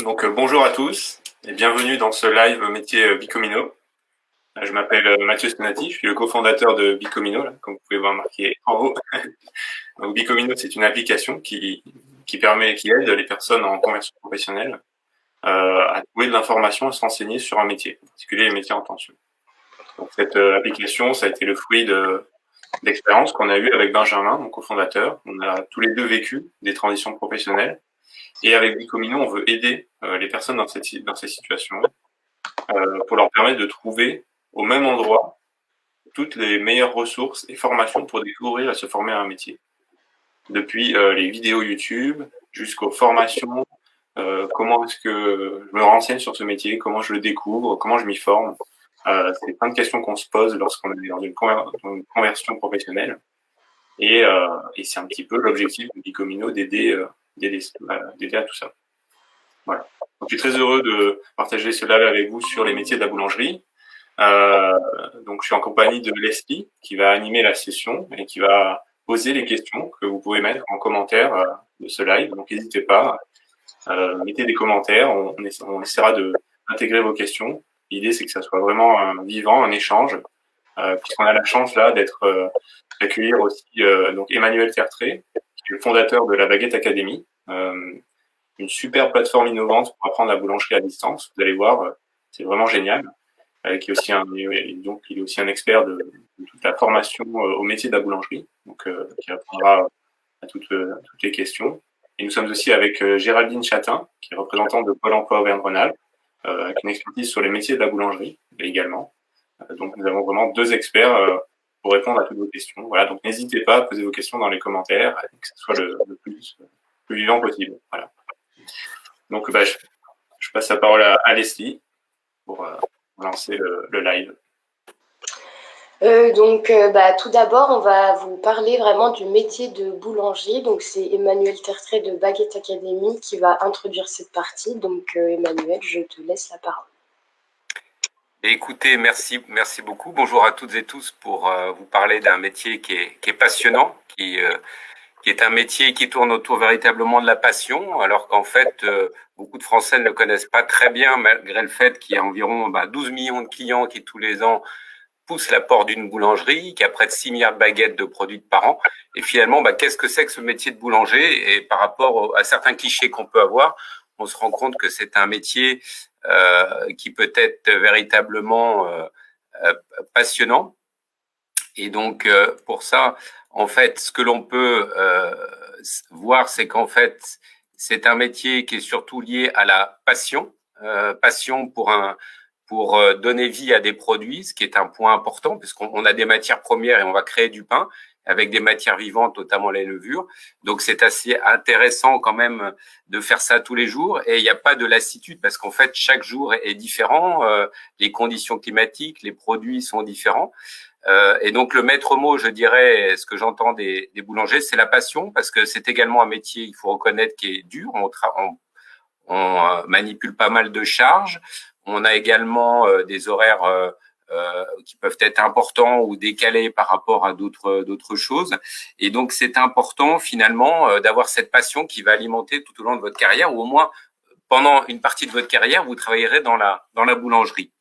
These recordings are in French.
Bonjour à tous et bienvenue dans ce live métier Bicomino. Je m'appelle Mathieu Stonati, je suis le cofondateur de Bicomino, là, comme vous pouvez voir marqué en haut. Donc Bicomino, c'est une application qui aide les personnes en conversion professionnelle à trouver de l'information, à se renseigner sur un métier, en particulier les métiers en tension. Donc cette application, ça a été le fruit d'expériences qu'on a eues avec Benjamin, mon cofondateur. On a tous les deux vécu des transitions professionnelles. Et avec Bicomino, on veut aider les personnes dans ces situations pour leur permettre de trouver au même endroit toutes les meilleures ressources et formations pour découvrir et se former à un métier. Depuis les vidéos YouTube jusqu'aux formations, comment est-ce que je me renseigne sur ce métier, comment je le découvre, comment je m'y forme. C'est plein de questions qu'on se pose lorsqu'on est dans dans une conversion professionnelle. Et c'est un petit peu l'objectif de Bicomino d'aider à tout ça. Voilà. Donc, je suis très heureux de partager cela avec vous sur les métiers de la boulangerie. Donc, je suis en compagnie de Leslie qui va animer la session et qui va poser les questions que vous pouvez mettre en commentaire de ce live. Donc, n'hésitez pas, mettez des commentaires. On essaiera d'intégrer vos questions. L'idée, c'est que ça soit vraiment un vivant, un échange, puisqu'on a la chance là d'accueillir aussi donc Emmanuel Tertré, qui est le fondateur de la Baguette Academy. Une super plateforme innovante pour apprendre la boulangerie à distance. Vous allez voir, c'est vraiment génial. Qui est aussi il est aussi un expert de toute la formation au métier de la boulangerie, donc qui répondra à toutes les questions. Et nous sommes aussi avec Géraldine Chatin, qui est représentante de Pôle emploi Auvergne-Rhône-Alpes, avec une expertise sur les métiers de la boulangerie également. Donc nous avons vraiment deux experts pour répondre à toutes vos questions. Voilà, donc n'hésitez pas à poser vos questions dans les commentaires, que ce soit le plus vivant possible. Voilà. Donc je passe la parole à Leslie pour lancer le live. Tout d'abord, on va vous parler vraiment du métier de boulanger. Donc, c'est Emmanuel Tertrais de Baguette Academy qui va introduire cette partie. Donc, Emmanuel, je te laisse la parole. Écoutez, merci beaucoup. Bonjour à toutes et tous pour vous parler d'un métier qui est passionnant, qui est un métier qui tourne autour véritablement de la passion, alors qu'en fait, beaucoup de Français ne le connaissent pas très bien, malgré le fait qu'il y a environ 12 millions de clients qui tous les ans poussent la porte d'une boulangerie, qui a près de 6 milliards de baguettes de produits par an. Et finalement, qu'est-ce que c'est que ce métier de boulanger? Et par rapport à certains clichés qu'on peut avoir, on se rend compte que c'est un métier qui peut être véritablement passionnant. Et donc, pour ça, en fait, ce que l'on peut voir, c'est qu'en fait, c'est un métier qui est surtout lié à la passion, passion pour donner vie à des produits, ce qui est un point important, puisqu'on a des matières premières et on va créer du pain avec des matières vivantes, notamment les levures. Donc, c'est assez intéressant quand même de faire ça tous les jours. Et il n'y a pas de lassitude parce qu'en fait, chaque jour est différent. Les conditions climatiques, les produits sont différents. Et donc, le maître mot, je dirais, ce que j'entends des boulangers, c'est la passion parce que c'est également un métier, il faut reconnaître, qui est dur. On manipule pas mal de charges. On a également des horaires qui peuvent être importants ou décalés par rapport à d'autres choses. Et donc, c'est important finalement d'avoir cette passion qui va alimenter tout au long de votre carrière, ou au moins pendant une partie de votre carrière, vous travaillerez dans la boulangerie.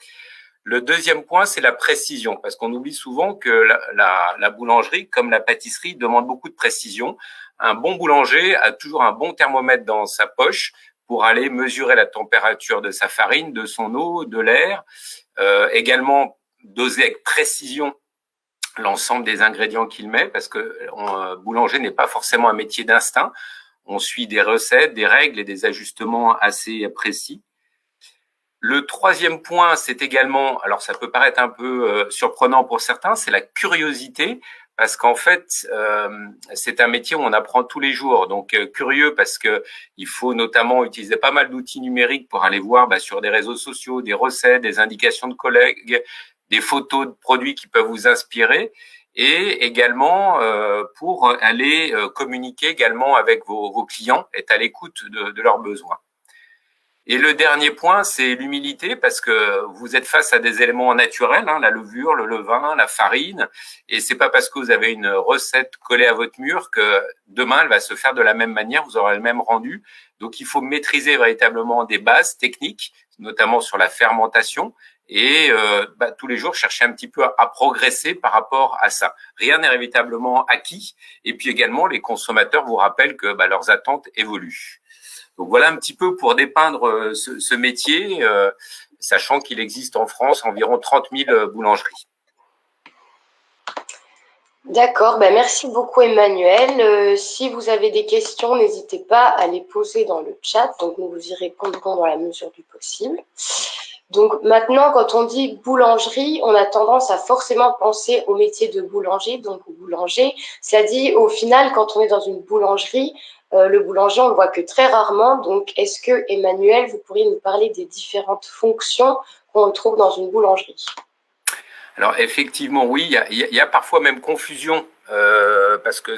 Le deuxième point, c'est la précision, parce qu'on oublie souvent que la boulangerie, comme la pâtisserie, demande beaucoup de précision. Un bon boulanger a toujours un bon thermomètre dans sa poche pour aller mesurer la température de sa farine, de son eau, de l'air. Également, doser avec précision l'ensemble des ingrédients qu'il met, parce que boulanger n'est pas forcément un métier d'instinct. On suit des recettes, des règles et des ajustements assez précis. Le troisième point, c'est également, alors ça peut paraître un peu surprenant pour certains, c'est la curiosité, parce qu'en fait, c'est un métier où on apprend tous les jours. Donc curieux parce que il faut notamment utiliser pas mal d'outils numériques pour aller voir sur des réseaux sociaux, des recettes, des indications de collègues, des photos de produits qui peuvent vous inspirer, et également pour aller communiquer également avec vos clients, être à l'écoute de leurs besoins. Et le dernier point, c'est l'humilité, parce que vous êtes face à des éléments naturels, la levure, le levain, la farine, et c'est pas parce que vous avez une recette collée à votre mur que demain elle va se faire de la même manière, vous aurez le même rendu. Donc il faut maîtriser véritablement des bases techniques, notamment sur la fermentation, et tous les jours chercher un petit peu à progresser par rapport à ça. Rien n'est véritablement acquis, et puis également les consommateurs vous rappellent que leurs attentes évoluent. Donc voilà un petit peu pour dépeindre ce métier, sachant qu'il existe en France environ 30 000 boulangeries. D'accord, merci beaucoup Emmanuel. Si vous avez des questions, n'hésitez pas à les poser dans le chat, donc nous vous y répondrons dans la mesure du possible. Donc maintenant, quand on dit boulangerie, on a tendance à forcément penser au métier de boulanger, donc au boulanger. Ça dit, au final, quand on est dans une boulangerie, le boulanger, on le voit que très rarement. Donc, est-ce que, Emmanuel, vous pourriez nous parler des différentes fonctions qu'on trouve dans une boulangerie? Alors, effectivement, oui, il y a parfois même confusion, parce que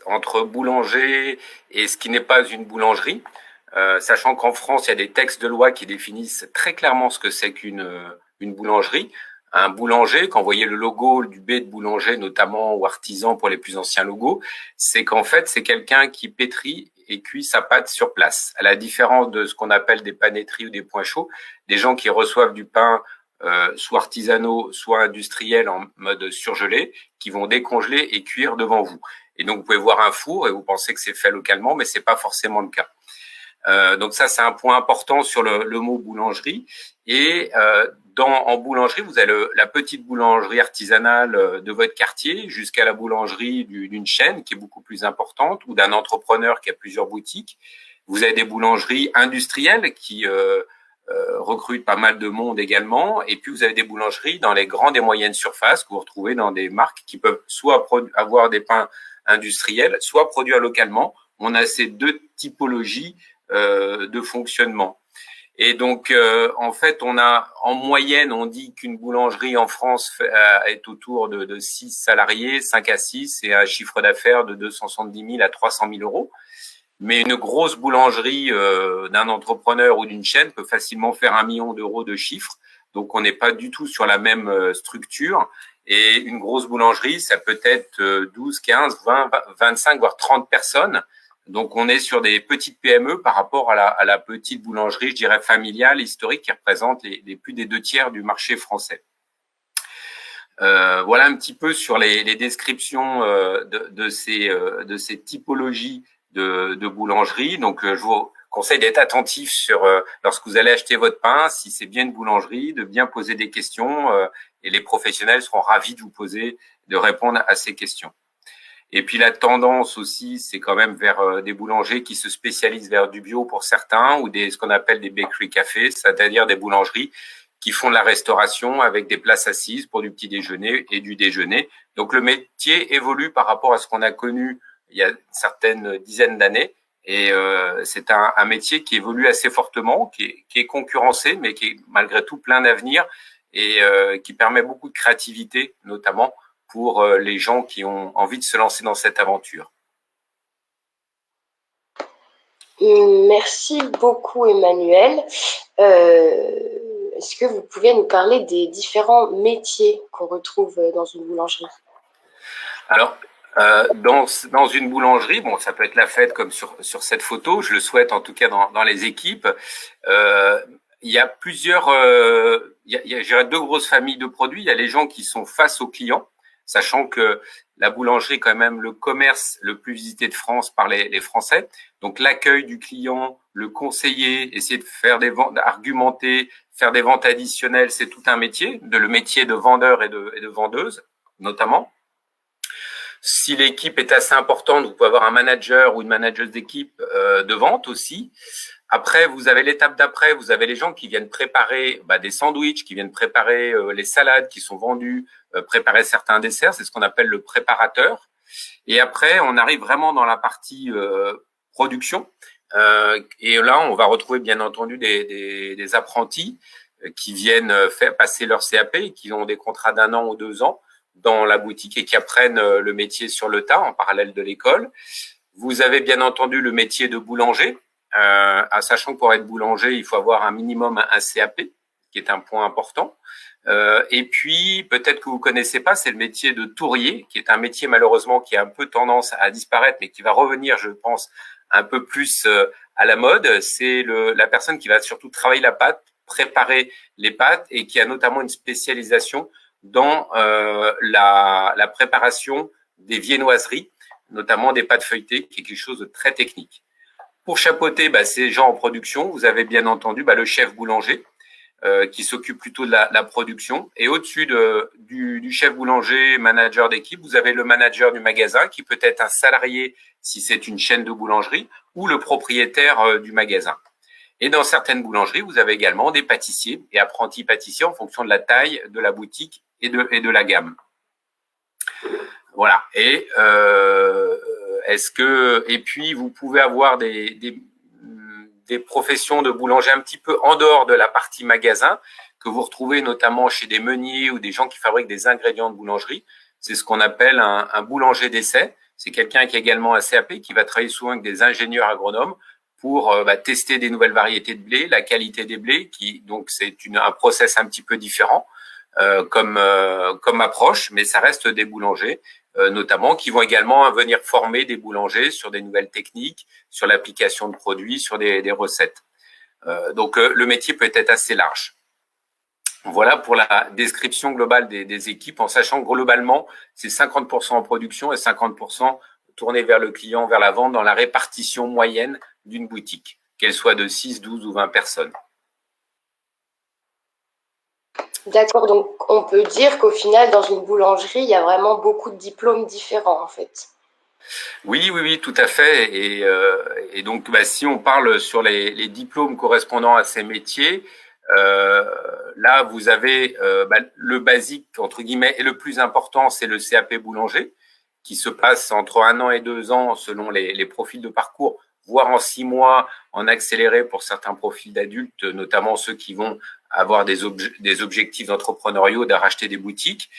entre boulanger et ce qui n'est pas une boulangerie, sachant qu'en France, il y a des textes de loi qui définissent très clairement ce que c'est qu'une boulangerie. Un boulanger, quand vous voyez le logo du B de boulanger, notamment, ou artisan pour les plus anciens logos, c'est qu'en fait, c'est quelqu'un qui pétrit et cuit sa pâte sur place. À la différence de ce qu'on appelle des panetteries ou des points chauds, des gens qui reçoivent du pain soit artisanaux, soit industriels en mode surgelé, qui vont décongeler et cuire devant vous. Et donc, vous pouvez voir un four et vous pensez que c'est fait localement, mais c'est pas forcément le cas. Donc ça, c'est un point important sur le mot boulangerie. Et en boulangerie, vous avez la petite boulangerie artisanale de votre quartier jusqu'à la boulangerie d'une chaîne qui est beaucoup plus importante ou d'un entrepreneur qui a plusieurs boutiques. Vous avez des boulangeries industrielles qui recrutent pas mal de monde également. Et puis, vous avez des boulangeries dans les grandes et moyennes surfaces que vous retrouvez dans des marques qui peuvent soit avoir des pains industriels, soit produits localement. On a ces deux typologies de fonctionnement. Et donc, en fait, on a, en moyenne, on dit qu'une boulangerie en France est autour de 6 salariés, 5 à 6, et un chiffre d'affaires de 270 000 à 300 000 euros. Mais une grosse boulangerie d'un entrepreneur ou d'une chaîne peut facilement faire 1 million d'euros de chiffre. Donc, on n'est pas du tout sur la même structure. Et une grosse boulangerie, ça peut être 12, 15, 20, 25, voire 30 personnes. Donc, on est sur des petites PME par rapport à la petite boulangerie, je dirais familiale, historique, qui représente les plus des 2/3 du marché français. Voilà un petit peu sur les descriptions de ces typologies de boulangerie. Donc, je vous conseille d'être attentif sur lorsque vous allez acheter votre pain, si c'est bien une boulangerie, de bien poser des questions et les professionnels seront ravis de répondre à ces questions. Et puis la tendance aussi, c'est quand même vers des boulangers qui se spécialisent vers du bio pour certains ou ce qu'on appelle des bakery cafés, c'est-à-dire des boulangeries qui font de la restauration avec des places assises pour du petit déjeuner et du déjeuner. Donc le métier évolue par rapport à ce qu'on a connu il y a certaines dizaines d'années. Et c'est un métier qui évolue assez fortement, qui est concurrencé, mais qui est malgré tout plein d'avenir et qui permet beaucoup de créativité, notamment pour les gens qui ont envie de se lancer dans cette aventure. Merci beaucoup Emmanuel. Est-ce que vous pouvez nous parler des différents métiers qu'on retrouve dans une boulangerie? Alors, dans une boulangerie, bon, ça peut être la fête comme sur cette photo, je le souhaite en tout cas dans les équipes. Il y a plusieurs, il y a deux grosses familles de produits. Il y a les gens qui sont face aux clients, sachant que la boulangerie est quand même le commerce le plus visité de France par les Français. Donc l'accueil du client, le conseiller, essayer de faire des ventes, argumenter, faire des ventes additionnelles, c'est tout un métier, le métier de vendeur et de vendeuse notamment. Si l'équipe est assez importante, vous pouvez avoir un manager ou une manageuse d'équipe de vente aussi. Après, vous avez l'étape d'après, vous avez les gens qui viennent préparer des sandwichs, qui viennent préparer les salades qui sont vendues, préparer certains desserts, c'est ce qu'on appelle le préparateur. Et après, on arrive vraiment dans la partie production. Et là, on va retrouver bien entendu des apprentis qui viennent faire passer leur CAP et qui ont des contrats d'1 an ou 2 ans dans la boutique et qui apprennent le métier sur le tas en parallèle de l'école. Vous avez bien entendu le métier de boulanger, sachant que pour être boulanger, il faut avoir un minimum un CAP, qui est un point important. Et puis, peut-être que vous connaissez pas, c'est le métier de tourier, qui est un métier malheureusement qui a un peu tendance à disparaître, mais qui va revenir, je pense, un peu plus à la mode. C'est la personne qui va surtout travailler la pâte, préparer les pâtes et qui a notamment une spécialisation dans la préparation des viennoiseries, notamment des pâtes feuilletées, qui est quelque chose de très technique. Pour chapeauter ces gens en production, vous avez bien entendu le chef boulanger, qui s'occupe plutôt de la production. Et au-dessus du chef boulanger, manager d'équipe, vous avez le manager du magasin, qui peut être un salarié si c'est une chaîne de boulangerie, ou le propriétaire du magasin. Et dans certaines boulangeries, vous avez également des pâtissiers et apprentis pâtissiers en fonction de la taille de la boutique et de la gamme. Voilà. Et puis vous pouvez avoir des professions de boulanger un petit peu en dehors de la partie magasin, que vous retrouvez notamment chez des meuniers ou des gens qui fabriquent des ingrédients de boulangerie. C'est ce qu'on appelle un boulanger d'essai. C'est quelqu'un qui a également un CAP, qui va travailler souvent avec des ingénieurs agronomes pour tester des nouvelles variétés de blé, la qualité des blés, donc c'est un process un petit peu différent comme approche, mais ça reste des boulangers, notamment, qui vont également venir former des boulangers sur des nouvelles techniques, sur l'application de produits, sur des recettes. Donc le métier peut être assez large. Voilà pour la description globale des équipes, en sachant que globalement, c'est 50% en production et 50% tourné vers le client, vers la vente, dans la répartition moyenne d'une boutique, qu'elle soit de 6, 12 ou 20 personnes. D'accord, donc on peut dire qu'au final, dans une boulangerie, il y a vraiment beaucoup de diplômes différents, en fait. Oui, tout à fait. Et donc, si on parle sur les diplômes correspondant à ces métiers, là, vous avez le basique, entre guillemets, et le plus important, c'est le CAP boulanger, qui se passe entre 1 an et 2 ans selon les profils de parcours, voire en 6 mois en accéléré pour certains profils d'adultes, notamment ceux qui vont avoir des objectifs d'entrepreneuriaux, de racheter des boutiques.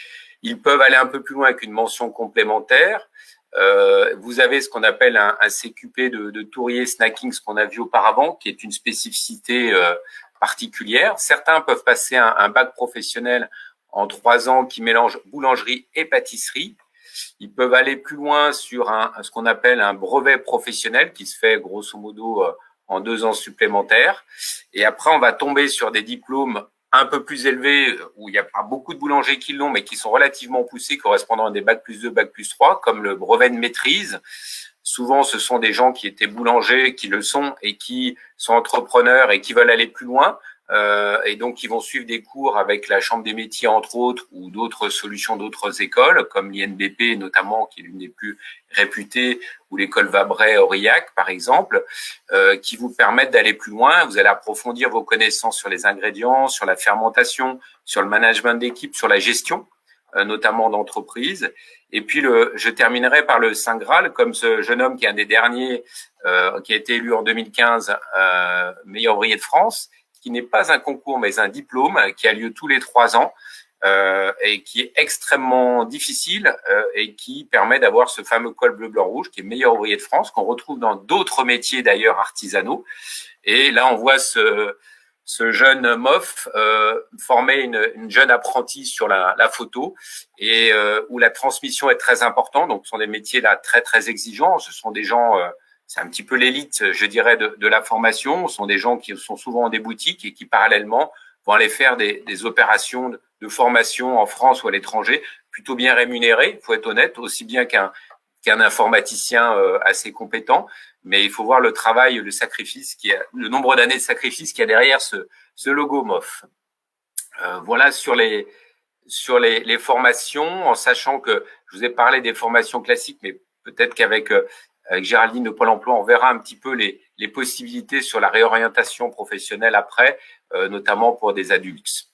Ils peuvent aller un peu plus loin avec une mention complémentaire. Vous avez ce qu'on appelle un CQP de tourier snacking, ce qu'on a vu auparavant, qui est une spécificité particulière. Certains peuvent passer un bac professionnel en 3 ans qui mélange boulangerie et pâtisserie. Ils peuvent aller plus loin sur ce qu'on appelle un brevet professionnel qui se fait grosso modo en 2 ans supplémentaires. Et après, on va tomber sur des diplômes un peu plus élevés, où il n'y a pas beaucoup de boulangers qui l'ont, mais qui sont relativement poussés, correspondant à des bac plus 2, bac plus 3, comme le brevet de maîtrise. Souvent, ce sont des gens qui étaient boulangers, qui le sont, et qui sont entrepreneurs et qui veulent aller plus loin. Et donc, qui vont suivre des cours avec la Chambre des métiers, entre autres, ou d'autres solutions d'autres écoles, comme l'INBP, notamment, qui est l'une des plus réputées, ou l'école Vabray-Aurillac, par exemple, qui vous permettent d'aller plus loin. Vous allez approfondir vos connaissances sur les ingrédients, sur la fermentation, sur le management d'équipe, sur la gestion, notamment d'entreprise. Et puis, je terminerai par le Saint Graal, comme ce jeune homme qui est un des derniers, qui a été élu en 2015 meilleur ouvrier de France, qui n'est pas un concours, mais un diplôme qui a lieu tous les 3 ans et qui est extrêmement difficile et qui permet d'avoir ce fameux col bleu-blanc-rouge qui est meilleur ouvrier de France, qu'on retrouve dans d'autres métiers d'ailleurs artisanaux. Et là, on voit ce jeune MOF former une jeune apprentie sur la photo et où la transmission est très importante. Donc, ce sont des métiers là très, très exigeants. Ce sont des gens... c'est un petit peu l'élite, je dirais, de la formation. Ce sont des gens qui sont souvent dans des boutiques et qui, parallèlement, vont aller faire des opérations de formation en France ou à l'étranger, plutôt bien rémunérées, il faut être honnête, aussi bien qu'un informaticien assez compétent. Mais il faut voir le travail, le sacrifice, le nombre d'années de sacrifice qu'il y a derrière ce logo MOF. Voilà sur les formations, en sachant que je vous ai parlé des formations classiques, mais peut-être qu'avec Géraldine de Pôle emploi, on verra un petit peu les possibilités sur la réorientation professionnelle après, notamment pour des adultes.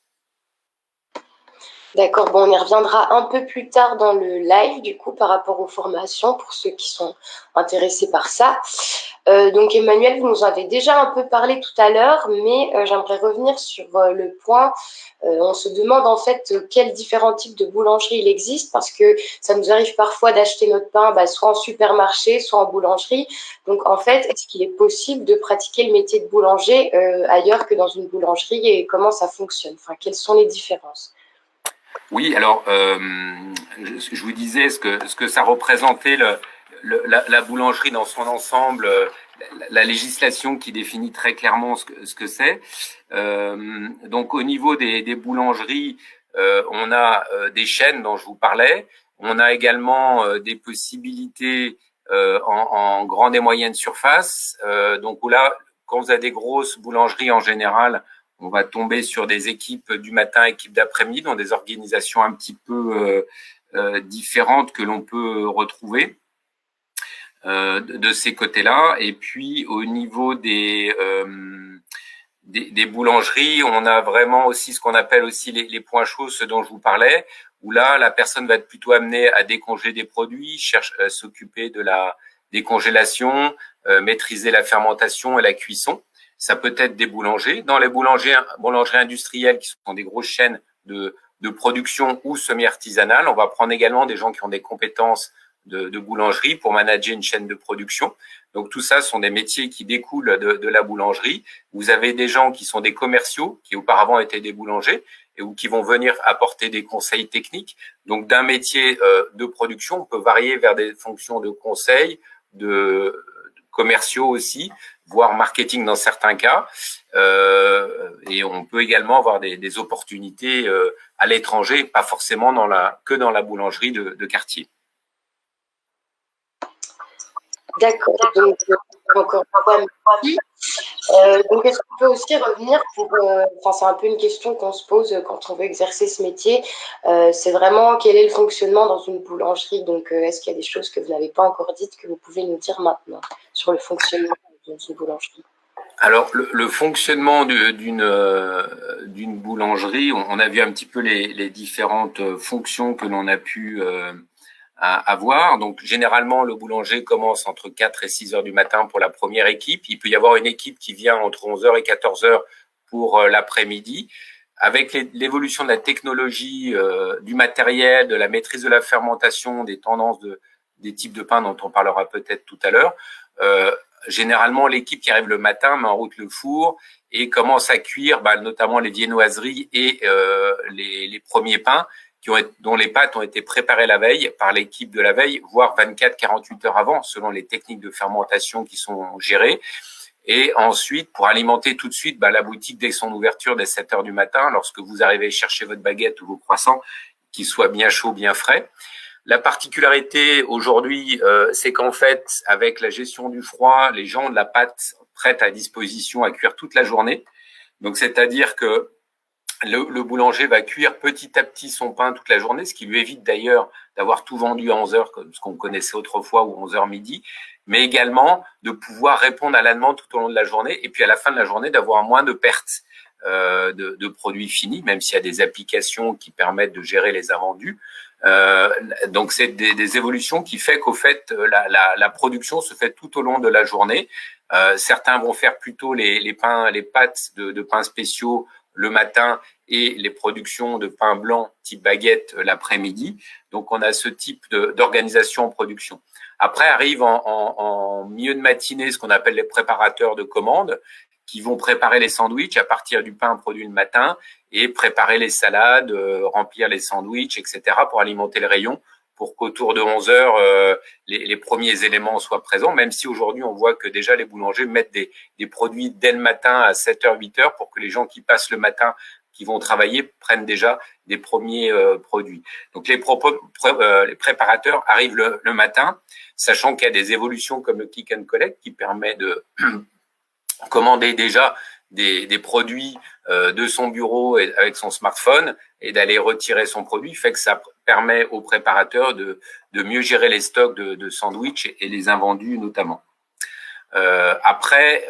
D'accord, bon, on y reviendra un peu plus tard dans le live, du coup, par rapport aux formations, pour ceux qui sont intéressés par ça. Donc Emmanuel, vous nous en avez déjà un peu parlé tout à l'heure, mais j'aimerais revenir sur le point. On se demande en fait quels différents types de boulangeries il existe, parce que ça nous arrive parfois d'acheter notre pain soit en supermarché, soit en boulangerie. Donc en fait, est-ce qu'il est possible de pratiquer le métier de boulanger ailleurs que dans une boulangerie, et comment ça fonctionne? Enfin, quelles sont les différences? Oui, alors je vous disais ce que ça représentait la boulangerie dans son ensemble, la législation qui définit très clairement ce que c'est. Donc au niveau des boulangeries, on a des chaînes dont je vous parlais. On a également des possibilités en grande et moyenne surface. Donc là, quand vous avez des grosses boulangeries en général, on va tomber sur des équipes du matin, équipes d'après-midi, dans des organisations un petit peu différentes que l'on peut retrouver de ces côtés-là. Et puis au niveau des boulangeries, on a vraiment aussi ce qu'on appelle aussi les points chauds, ce dont je vous parlais, où là, la personne va être plutôt amenée à décongeler des produits, s'occuper de la décongélation, maîtriser la fermentation et la cuisson. Ça peut être des boulangers. Dans les boulangeries industrielles, qui sont des grosses chaînes de production ou semi-artisanales, on va prendre également des gens qui ont des compétences de boulangerie pour manager une chaîne de production. Donc tout ça sont des métiers qui découlent de la boulangerie. Vous avez des gens qui sont des commerciaux, qui auparavant étaient des boulangers, ou qui vont venir apporter des conseils techniques. Donc d'un métier de production, on peut varier vers des fonctions de conseil, de commerciaux aussi, voire marketing dans certains cas. Et on peut également avoir des opportunités à l'étranger, pas forcément que dans la boulangerie de quartier. D'accord, donc encore une fois, merci. Donc est-ce qu'on peut aussi revenir c'est un peu une question qu'on se pose quand on veut exercer ce métier, c'est vraiment quel est le fonctionnement dans une boulangerie? Donc est-ce qu'il y a des choses que vous n'avez pas encore dites que vous pouvez nous dire maintenant sur le fonctionnement d'une boulangerie? Alors le fonctionnement d'une boulangerie, on a vu un petit peu les différentes fonctions que l'on a pu à avoir. Donc, généralement, le boulanger commence entre 4 et 6 heures du matin pour la première équipe. Il peut y avoir une équipe qui vient entre 11 heures et 14 heures pour l'après-midi. Avec l'évolution de la technologie, du matériel, de la maîtrise de la fermentation, des tendances des types de pain dont on parlera peut-être tout à l'heure, généralement, l'équipe qui arrive le matin met en route le four et commence à cuire notamment les viennoiseries et les premiers pains dont les pâtes ont été préparées la veille par l'équipe de la veille, voire 24-48 heures avant, selon les techniques de fermentation qui sont gérées. Et ensuite, pour alimenter tout de suite la boutique dès son ouverture, dès 7 heures du matin, lorsque vous arrivez chercher votre baguette ou vos croissants, qu'ils soient bien chauds, bien frais. La particularité aujourd'hui, c'est qu'en fait, avec la gestion du froid, les gens ont de la pâte prête à disposition à cuire toute la journée. Donc, c'est-à-dire que le boulanger va cuire petit à petit son pain toute la journée, ce qui lui évite d'ailleurs d'avoir tout vendu à 11 heures, comme ce qu'on connaissait autrefois, ou 11 heures midi, mais également de pouvoir répondre à la demande tout au long de la journée, et puis à la fin de la journée, d'avoir moins de pertes de produits finis, même s'il y a des applications qui permettent de gérer les invendus. Donc c'est des évolutions qui fait qu'au fait la production se fait tout au long de la journée. Certains vont faire plutôt les pâtes de pains spéciaux le matin et les productions de pain blanc type baguette l'après-midi. Donc on a ce type d'organisation en production. Après arrive en milieu de matinée ce qu'on appelle les préparateurs de commandes, qui vont préparer les sandwichs à partir du pain produit le matin et préparer les salades, remplir les sandwichs, etc. pour alimenter le rayon, pour qu'autour de 11 heures, les premiers éléments soient présents, même si aujourd'hui on voit que déjà les boulangers mettent des produits dès le matin à 7 heures, 8 heures pour que les gens qui passent le matin, qui vont travailler, prennent déjà des premiers produits. Donc les préparateurs arrivent le matin, sachant qu'il y a des évolutions comme le click and collect qui permet de commander déjà des produits de son bureau avec son smartphone et d'aller retirer son produit, fait que ça permet aux préparateurs de mieux gérer les stocks de sandwich et les invendus notamment. Après,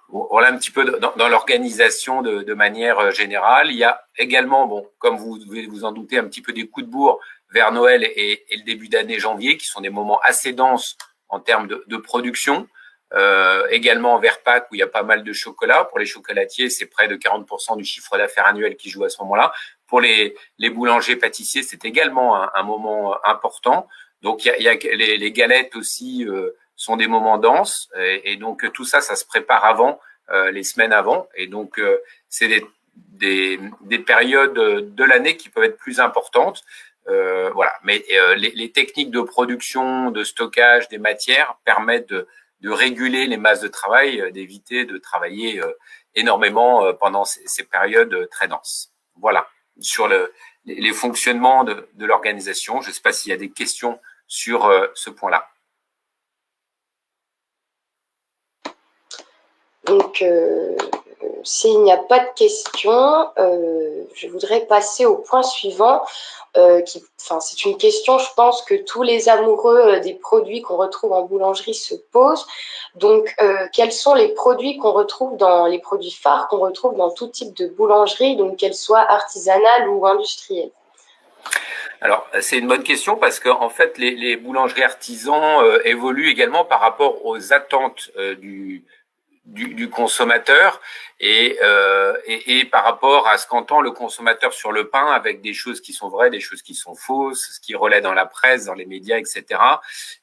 voilà un petit peu dans l'organisation de manière générale. Il y a également, bon, comme vous devez vous en douter, un petit peu des coups de bourre vers Noël et le début d'année janvier, qui sont des moments assez denses en termes de production. Également vers Pâques où il y a pas mal de chocolat. Pour les chocolatiers, c'est près de 40% du chiffre d'affaires annuel qui joue à ce moment-là. Pour les boulangers pâtissiers, c'est également un moment important. Donc il y a les galettes aussi sont des moments denses et donc tout ça se prépare avant, les semaines avant. Et donc c'est des périodes de l'année qui peuvent être plus importantes. Voilà. Mais les techniques de production, de stockage des matières permettent de réguler les masses de travail, d'éviter de travailler énormément pendant ces périodes très denses. Voilà, sur les fonctionnements de l'organisation. Je ne sais pas s'il y a des questions sur ce point-là. Donc, s'il n'y a pas de questions, je voudrais passer au point suivant. C'est une question, je pense, que tous les amoureux des produits qu'on retrouve en boulangerie se posent. Donc, quels sont les produits qu'on retrouve les produits phares qu'on retrouve dans tout type de boulangerie, donc qu'elles soient artisanales ou industrielles? Alors, c'est une bonne question parce que en fait, les boulangeries artisans évoluent également par rapport aux attentes du consommateur et par rapport à ce qu'entend le consommateur sur le pain, avec des choses qui sont vraies, des choses qui sont fausses, ce qui relaie dans la presse, dans les médias, etc.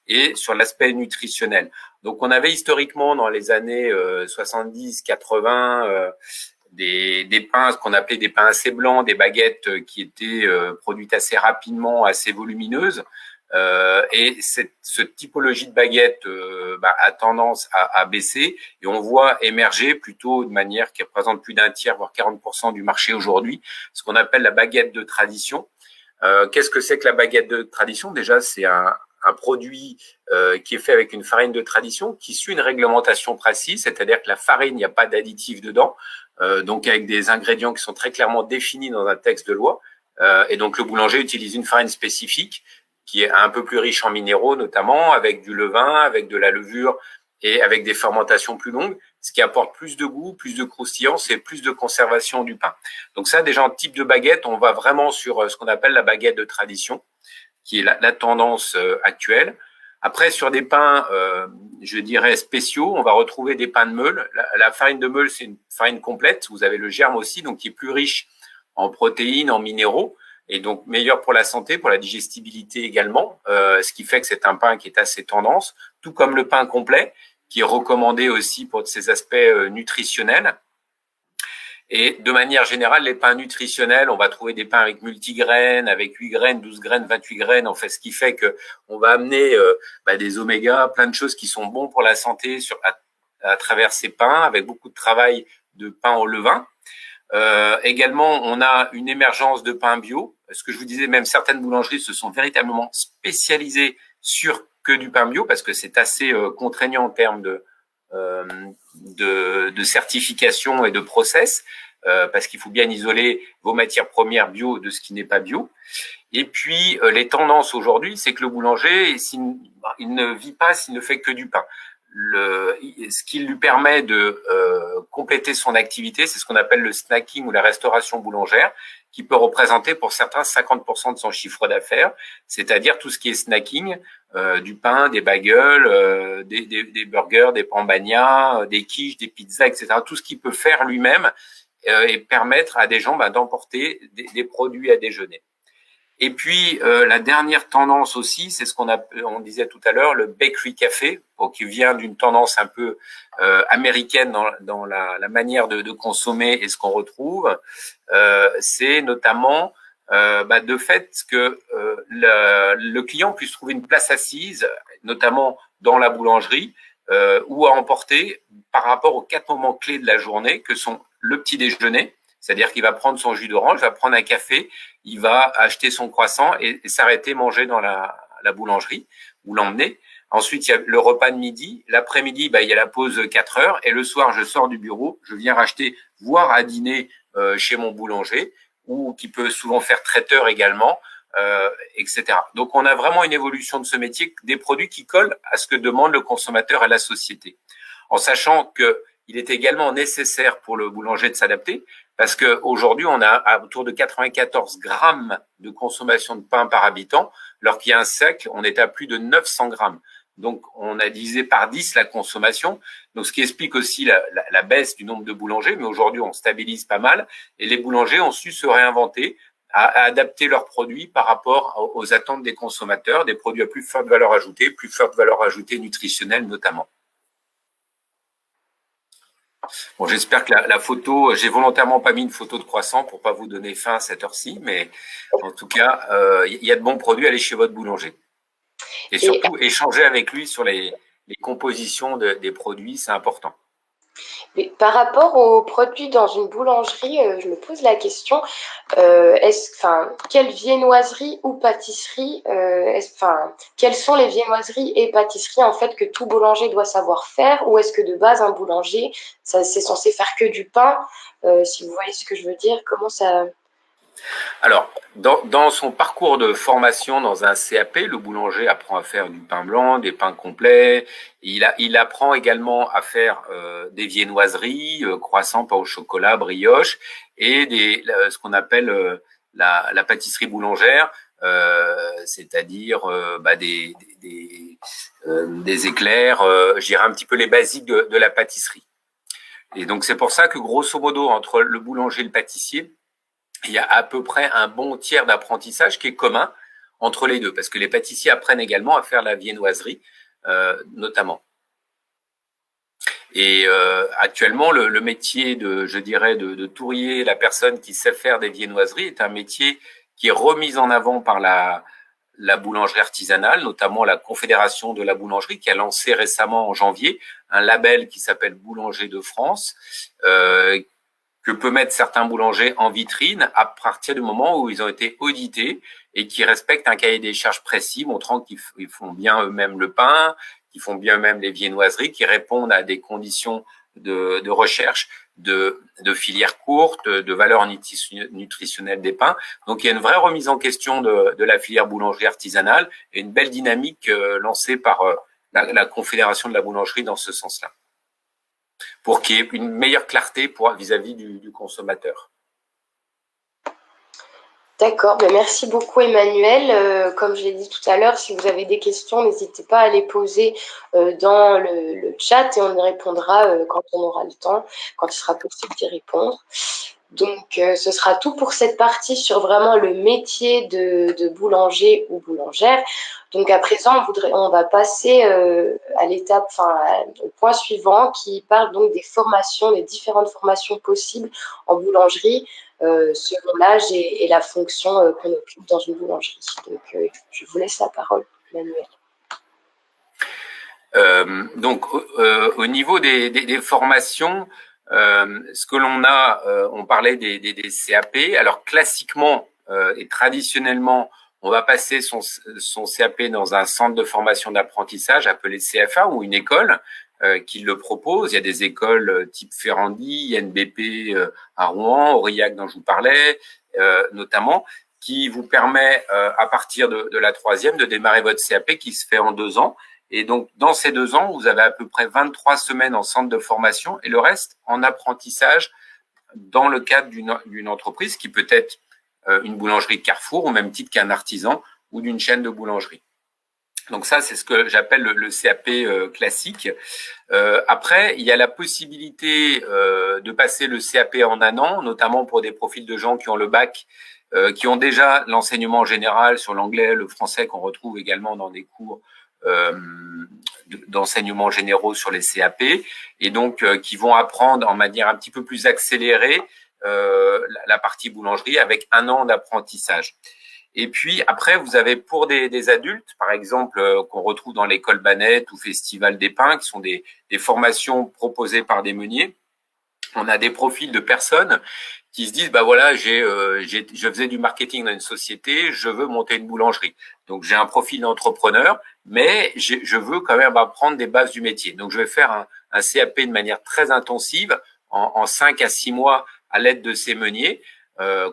et sur l'aspect nutritionnel. Donc, on avait historiquement dans les années 70, 80 des pains, ce qu'on appelait des pains assez blancs, des baguettes qui étaient produites assez rapidement, assez volumineuses. Et ce typologie de baguette a tendance à baisser et on voit émerger plutôt de manière qui représente plus d'un tiers, voire 40% du marché aujourd'hui, ce qu'on appelle la baguette de tradition. Qu'est-ce que c'est que la baguette de tradition? Déjà, c'est un produit qui est fait avec une farine de tradition qui suit une réglementation précise, c'est-à-dire que la farine, il n'y a pas d'additifs dedans, donc avec des ingrédients qui sont très clairement définis dans un texte de loi. Et donc le boulanger utilise une farine spécifique qui est un peu plus riche en minéraux notamment, avec du levain, avec de la levure et avec des fermentations plus longues, ce qui apporte plus de goût, plus de croustillance et plus de conservation du pain. Donc ça, déjà en type de baguette, on va vraiment sur ce qu'on appelle la baguette de tradition, qui est la tendance actuelle. Après, sur des pains, je dirais spéciaux, on va retrouver des pains de meule. La farine de meule, c'est une farine complète. Vous avez le germe aussi, donc qui est plus riche en protéines, en minéraux, et donc meilleur pour la santé, pour la digestibilité également, ce qui fait que c'est un pain qui est assez tendance, tout comme le pain complet, qui est recommandé aussi pour ses aspects nutritionnels. Et de manière générale, les pains nutritionnels, on va trouver des pains avec multigraines, avec 8 graines, 12 graines, 28 graines, en fait, ce qui fait que on va amener des omégas, plein de choses qui sont bons pour la santé à travers ces pains, avec beaucoup de travail de pain au levain. Également, on a une émergence de pain bio. Ce que je vous disais, même certaines boulangeries se sont véritablement spécialisées sur que du pain bio, parce que c'est assez contraignant en termes de certification et de process, parce qu'il faut bien isoler vos matières premières bio de ce qui n'est pas bio. Et puis, les tendances aujourd'hui, c'est que le boulanger, il ne vit pas s'il ne fait que du pain. Ce qui lui permet de compléter son activité, c'est ce qu'on appelle le snacking ou la restauration boulangère, qui peut représenter pour certains 50% de son chiffre d'affaires, c'est-à-dire tout ce qui est snacking, du pain, des bagels, des burgers, des pambagnas, des quiches, des pizzas, etc. Tout ce qu'il peut faire lui-même et permettre à des gens d'emporter des produits à déjeuner. Et puis, la dernière tendance aussi, c'est ce on disait tout à l'heure, le bakery café, qui vient d'une tendance un peu américaine dans la manière de consommer et ce qu'on retrouve. C'est notamment de fait que le client puisse trouver une place assise, notamment dans la boulangerie, ou à emporter par rapport aux 4 moments clés de la journée, que sont le petit déjeuner, c'est-à-dire qu'il va prendre son jus d'orange, va prendre un café, il va acheter son croissant et s'arrêter manger dans la boulangerie ou l'emmener. Ensuite, il y a le repas de midi. L'après-midi, il y a la pause 4 heures. Et le soir, je sors du bureau, je viens racheter, voire à dîner chez mon boulanger, ou qui peut souvent faire traiteur également, etc. Donc, on a vraiment une évolution de ce métier, des produits qui collent à ce que demande le consommateur à la société. En sachant que il est également nécessaire pour le boulanger de s'adapter, parce qu'aujourd'hui, on a autour de 94 grammes de consommation de pain par habitant, alors qu'il y a un siècle, on était à plus de 900 grammes. Donc, on a divisé par 10 la consommation. Donc, ce qui explique aussi la baisse du nombre de boulangers. Mais aujourd'hui, on stabilise pas mal. Et les boulangers ont su se réinventer, à adapter leurs produits par rapport aux attentes des consommateurs, des produits à plus forte valeur ajoutée nutritionnelle notamment. Bon, j'espère que la photo, j'ai volontairement pas mis une photo de croissant pour pas vous donner faim à cette heure-ci, mais en tout cas, il y a de bons produits, allez chez votre boulanger. Et surtout, échanger avec lui sur les compositions des produits, c'est important. Mais par rapport aux produits dans une boulangerie, je me pose la question, quelle viennoiserie ou pâtisserie, quelles sont les viennoiseries et pâtisseries en fait que tout boulanger doit savoir faire, ou est-ce que de base un boulanger, c'est censé faire que du pain, si vous voyez ce que je veux dire, comment ça... Alors, dans son parcours de formation dans un CAP, le boulanger apprend à faire du pain blanc, des pains complets. Il apprend également à faire des viennoiseries, croissants, pain au chocolat, brioche, et ce qu'on appelle la pâtisserie boulangère, c'est-à-dire des éclairs, je dirais un petit peu les basiques de la pâtisserie. Et donc, c'est pour ça que, grosso modo, entre le boulanger et le pâtissier, il y a à peu près un bon tiers d'apprentissage qui est commun entre les deux, parce que les pâtissiers apprennent également à faire la viennoiserie, notamment. Et actuellement, le métier de tourier, la personne qui sait faire des viennoiseries, est un métier qui est remis en avant par la boulangerie artisanale, notamment la Confédération de la boulangerie, qui a lancé récemment en janvier un label qui s'appelle Boulanger de France, que peut mettre certains boulangers en vitrine à partir du moment où ils ont été audités et qui respectent un cahier des charges précis, montrant qu'ils font bien eux-mêmes le pain, qu'ils font bien eux-mêmes les viennoiseries, qui répondent à des conditions de recherche de filières courtes, de valeur nutritionnelle des pains. Donc, il y a une vraie remise en question de la filière boulangerie artisanale et une belle dynamique lancée par la Confédération de la boulangerie dans ce sens-là, pour qu'il y ait une meilleure clarté vis-à-vis du consommateur. D'accord, ben merci beaucoup Emmanuel. Comme je l'ai dit tout à l'heure, si vous avez des questions, n'hésitez pas à les poser dans le chat et on y répondra quand on aura le temps, quand il sera possible d'y répondre. Donc, ce sera tout pour cette partie sur vraiment le métier de boulanger ou boulangère. Donc, à présent, on va passer à l'étape, au point suivant qui parle donc des formations, des différentes formations possibles en boulangerie selon l'âge et la fonction qu'on occupe dans une boulangerie. Donc, je vous laisse la parole, Emmanuel. Donc, au niveau des formations, ce que l'on a, on parlait des CAP. Alors, classiquement et traditionnellement, on va passer son CAP dans un centre de formation d'apprentissage appelé CFA ou une école qui le propose. Il y a des écoles type Ferrandi, INBP à Rouen, Aurillac dont je vous parlais, notamment, qui vous permet à partir de la troisième de démarrer votre CAP qui se fait en 2 ans. Et donc, dans ces 2 ans, vous avez à peu près 23 semaines en centre de formation et le reste en apprentissage dans le cadre d'une entreprise qui peut être une boulangerie Carrefour au même titre qu'un artisan ou d'une chaîne de boulangerie. Donc ça, c'est ce que j'appelle le CAP classique. Après, il y a la possibilité de passer le CAP en 1 an, notamment pour des profils de gens qui ont le bac, qui ont déjà l'enseignement général sur l'anglais, le français qu'on retrouve également dans des cours d'enseignement généraux sur les CAP, et donc qui vont apprendre en manière un petit peu plus accélérée la partie boulangerie avec 1 an d'apprentissage. Et puis après, vous avez pour des adultes, par exemple, qu'on retrouve dans l'école Banette ou Festival des Pains, qui sont des formations proposées par des meuniers. On a des profils de personnes qui se disent, bah voilà, je faisais du marketing dans une société, je veux monter une boulangerie. Donc j'ai un profil d'entrepreneur, mais je veux quand même apprendre des bases du métier. Donc je vais faire un CAP de manière très intensive, en 5 à 6 mois à l'aide de ces meuniers,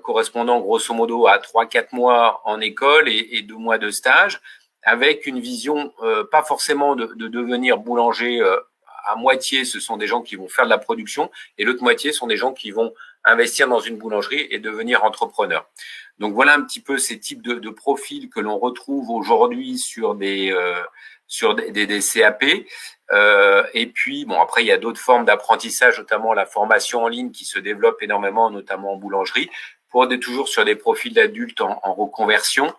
correspondant grosso modo à 3-4 mois en école et 2 mois de stage, avec une vision pas forcément de devenir boulanger à moitié. Ce sont des gens qui vont faire de la production et l'autre moitié sont des gens qui vont investir dans une boulangerie et devenir entrepreneurs. Donc voilà un petit peu ces types de profils que l'on retrouve aujourd'hui sur des sur des CAP. Et puis, bon, après, il y a d'autres formes d'apprentissage, notamment la formation en ligne qui se développe énormément, notamment en boulangerie, pour toujours sur des profils d'adultes en reconversion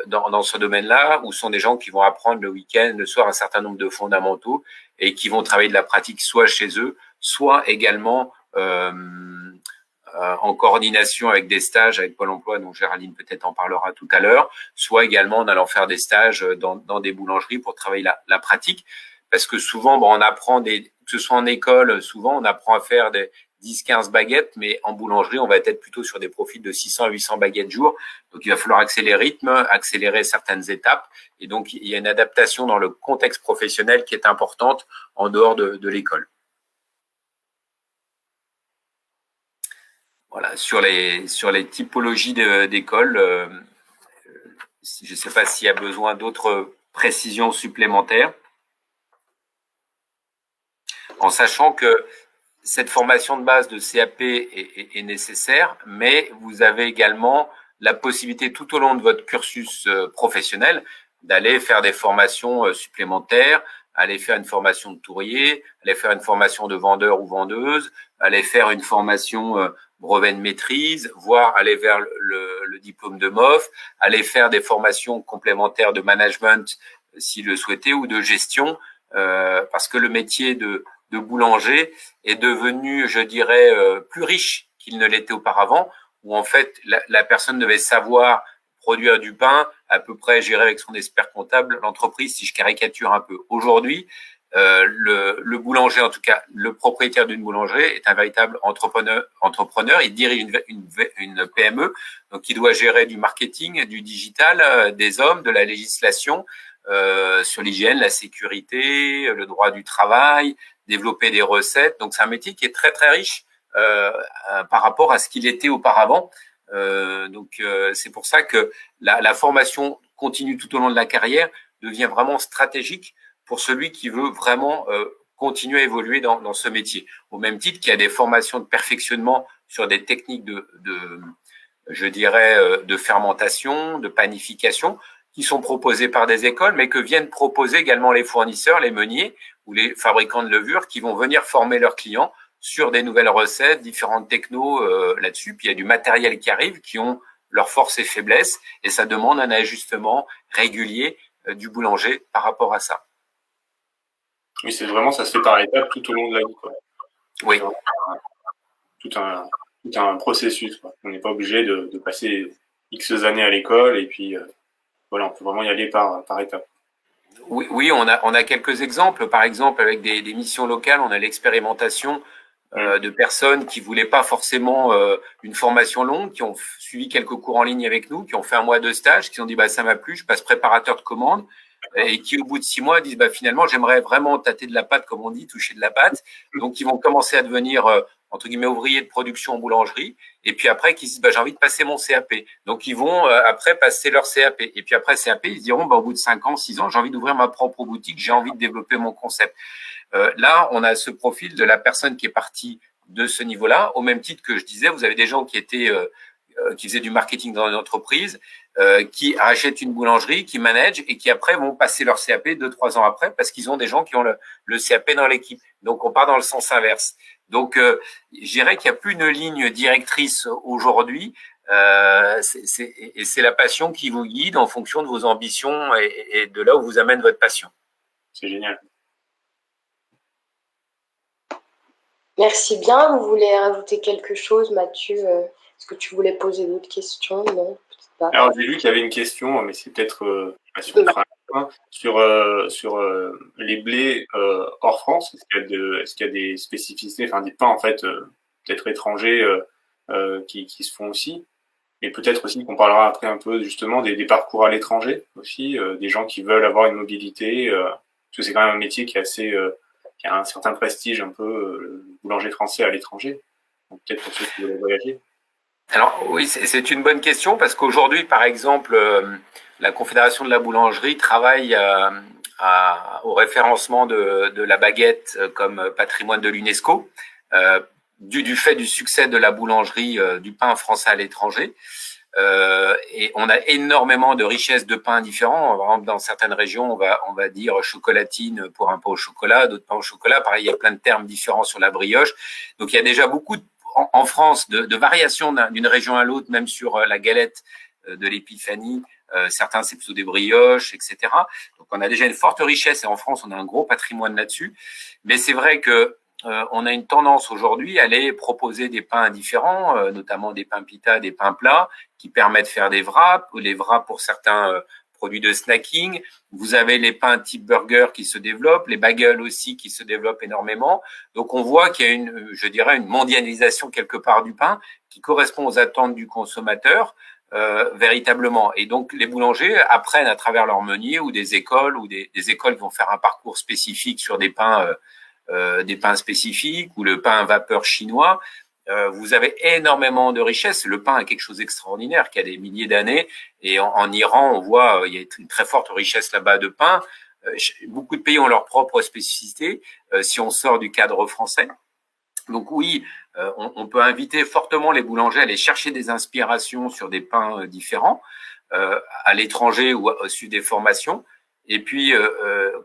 dans ce domaine-là, où sont des gens qui vont apprendre le week-end, le soir, un certain nombre de fondamentaux et qui vont travailler de la pratique soit chez eux, soit également en coordination avec des stages avec Pôle emploi, dont Géraldine peut-être en parlera tout à l'heure, soit également en allant faire des stages dans des boulangeries pour travailler la pratique. Parce que souvent, on apprend, que ce soit en école, souvent on apprend à faire des 10-15 baguettes, mais en boulangerie, on va être plutôt sur des profils de 600 à 800 baguettes jour. Donc, il va falloir accélérer le rythme, accélérer certaines étapes. Et donc, il y a une adaptation dans le contexte professionnel qui est importante en dehors de l'école. Voilà, sur les typologies d'écoles, je ne sais pas s'il y a besoin d'autres précisions supplémentaires. En sachant que cette formation de base de CAP est nécessaire, mais vous avez également la possibilité tout au long de votre cursus professionnel d'aller faire des formations supplémentaires, aller faire une formation de tourier, aller faire une formation de vendeur ou vendeuse, aller faire une formation brevet de maîtrise, voire aller vers le diplôme de MOF, aller faire des formations complémentaires de management si le souhaitez ou de gestion, parce que le métier de boulanger est devenu, je dirais, plus riche qu'il ne l'était auparavant, où en fait la personne devait savoir produire du pain, à peu près gérer avec son expert comptable l'entreprise, si je caricature un peu. Aujourd'hui, le boulanger, en tout cas le propriétaire d'une boulangerie, est un véritable entrepreneur. Il dirige une PME, donc il doit gérer du marketing, du digital, des hommes, de la législation, sur l'hygiène, la sécurité, le droit du travail, développer des recettes. Donc c'est un métier qui est très très riche par rapport à ce qu'il était auparavant. Donc c'est pour ça que la formation continue tout au long de la carrière devient vraiment stratégique pour celui qui veut vraiment continuer à évoluer dans ce métier. Au même titre qu'il y a des formations de perfectionnement sur des techniques je dirais, de fermentation, de panification, qui sont proposées par des écoles, mais que viennent proposer également les fournisseurs, les meuniers ou les fabricants de levure qui vont venir former leurs clients sur des nouvelles recettes, différentes technos là-dessus. Puis il y a du matériel qui arrive, qui ont leurs forces et faiblesses, et ça demande un ajustement régulier du boulanger par rapport à ça. Oui, c'est vraiment, ça se fait par étapes tout au long de la vie, quoi. Oui. Tout un processus, quoi. On n'est pas obligé de passer X années à l'école, et puis voilà, on peut vraiment y aller par étapes. Oui, on a quelques exemples. Par exemple, avec des missions locales, on a l'expérimentation de personnes qui voulaient pas forcément une formation longue, qui ont suivi quelques cours en ligne avec nous, qui ont fait un mois de stage, qui ont dit ça m'a plu, je passe préparateur de commande, et qui au bout de 6 mois disent finalement j'aimerais vraiment tâter de la pâte, comme on dit, toucher de la pâte. Donc ils vont commencer à devenir entre guillemets ouvriers de production en boulangerie, et puis après qui se disent j'ai envie de passer mon CAP. Donc ils vont après passer leur CAP, et puis après CAP ils se diront au bout de 5 ans, 6 ans, j'ai envie d'ouvrir ma propre boutique, j'ai envie de développer mon concept. Là on a ce profil de la personne qui est partie de ce niveau-là, au même titre que je disais, vous avez des gens qui étaient qui faisaient du marketing dans une entreprise, qui achètent une boulangerie, qui managent et qui après vont passer leur CAP 2-3 ans après parce qu'ils ont des gens qui ont le CAP dans l'équipe. Donc on part dans le sens inverse. Donc je dirais qu'il n'y a plus une ligne directrice aujourd'hui, et c'est la passion qui vous guide en fonction de vos ambitions et de là où vous amène votre passion. C'est génial. Merci bien. Vous voulez rajouter quelque chose, Mathieu? Est-ce que tu voulais poser d'autres questions? Non, peut-être pas. Alors j'ai vu qu'il y avait une question, mais c'est peut-être sur les blés hors France. Est-ce qu'il y a des spécificités, enfin des pains en fait peut-être étrangers qui se font aussi, et peut-être aussi qu'on parlera après un peu justement des parcours à l'étranger aussi, des gens qui veulent avoir une mobilité, parce que c'est quand même un métier qui est assez qui a un certain prestige un peu, le boulanger français à l'étranger. Donc peut-être pour ceux qui veulent voyager. Alors oui, c'est une bonne question parce qu'aujourd'hui, par exemple, la Confédération de la boulangerie travaille au référencement de la baguette comme patrimoine de l'UNESCO, du fait du succès de la boulangerie, du pain français à l'étranger. Et on a énormément de richesses de pains différents. Par exemple, dans certaines régions, on va dire chocolatine pour un pain au chocolat, d'autres pains au chocolat. Pareil, il y a plein de termes différents sur la brioche. Donc, il y a déjà beaucoup en France de variations d'une région à l'autre, même sur la galette de l'épiphanie. Certains, c'est plutôt des brioches, etc. Donc, on a déjà une forte richesse et en France, on a un gros patrimoine là-dessus. Mais c'est vrai que on a une tendance aujourd'hui à aller proposer des pains différents, notamment des pains pita, des pains plats, qui permettent de faire des wraps, ou les wraps pour certains produits de snacking. Vous avez les pains type burger qui se développent, les bagels aussi qui se développent énormément. Donc on voit qu'il y a je dirais, une mondialisation quelque part du pain qui correspond aux attentes du consommateur. Véritablement. Et donc, les boulangers apprennent à travers leur meunier ou des écoles qui vont faire un parcours spécifique sur des pains spécifiques ou le pain vapeur chinois. Vous avez énormément de richesses. Le pain est quelque chose d'extraordinaire qui a des milliers d'années. Et en Iran, on voit il y a une très forte richesse là-bas de pain. Beaucoup de pays ont leur propre spécificité si on sort du cadre français. Donc oui, on peut inviter fortement les boulangers à aller chercher des inspirations sur des pains différents à l'étranger ou suivre des formations. Et puis,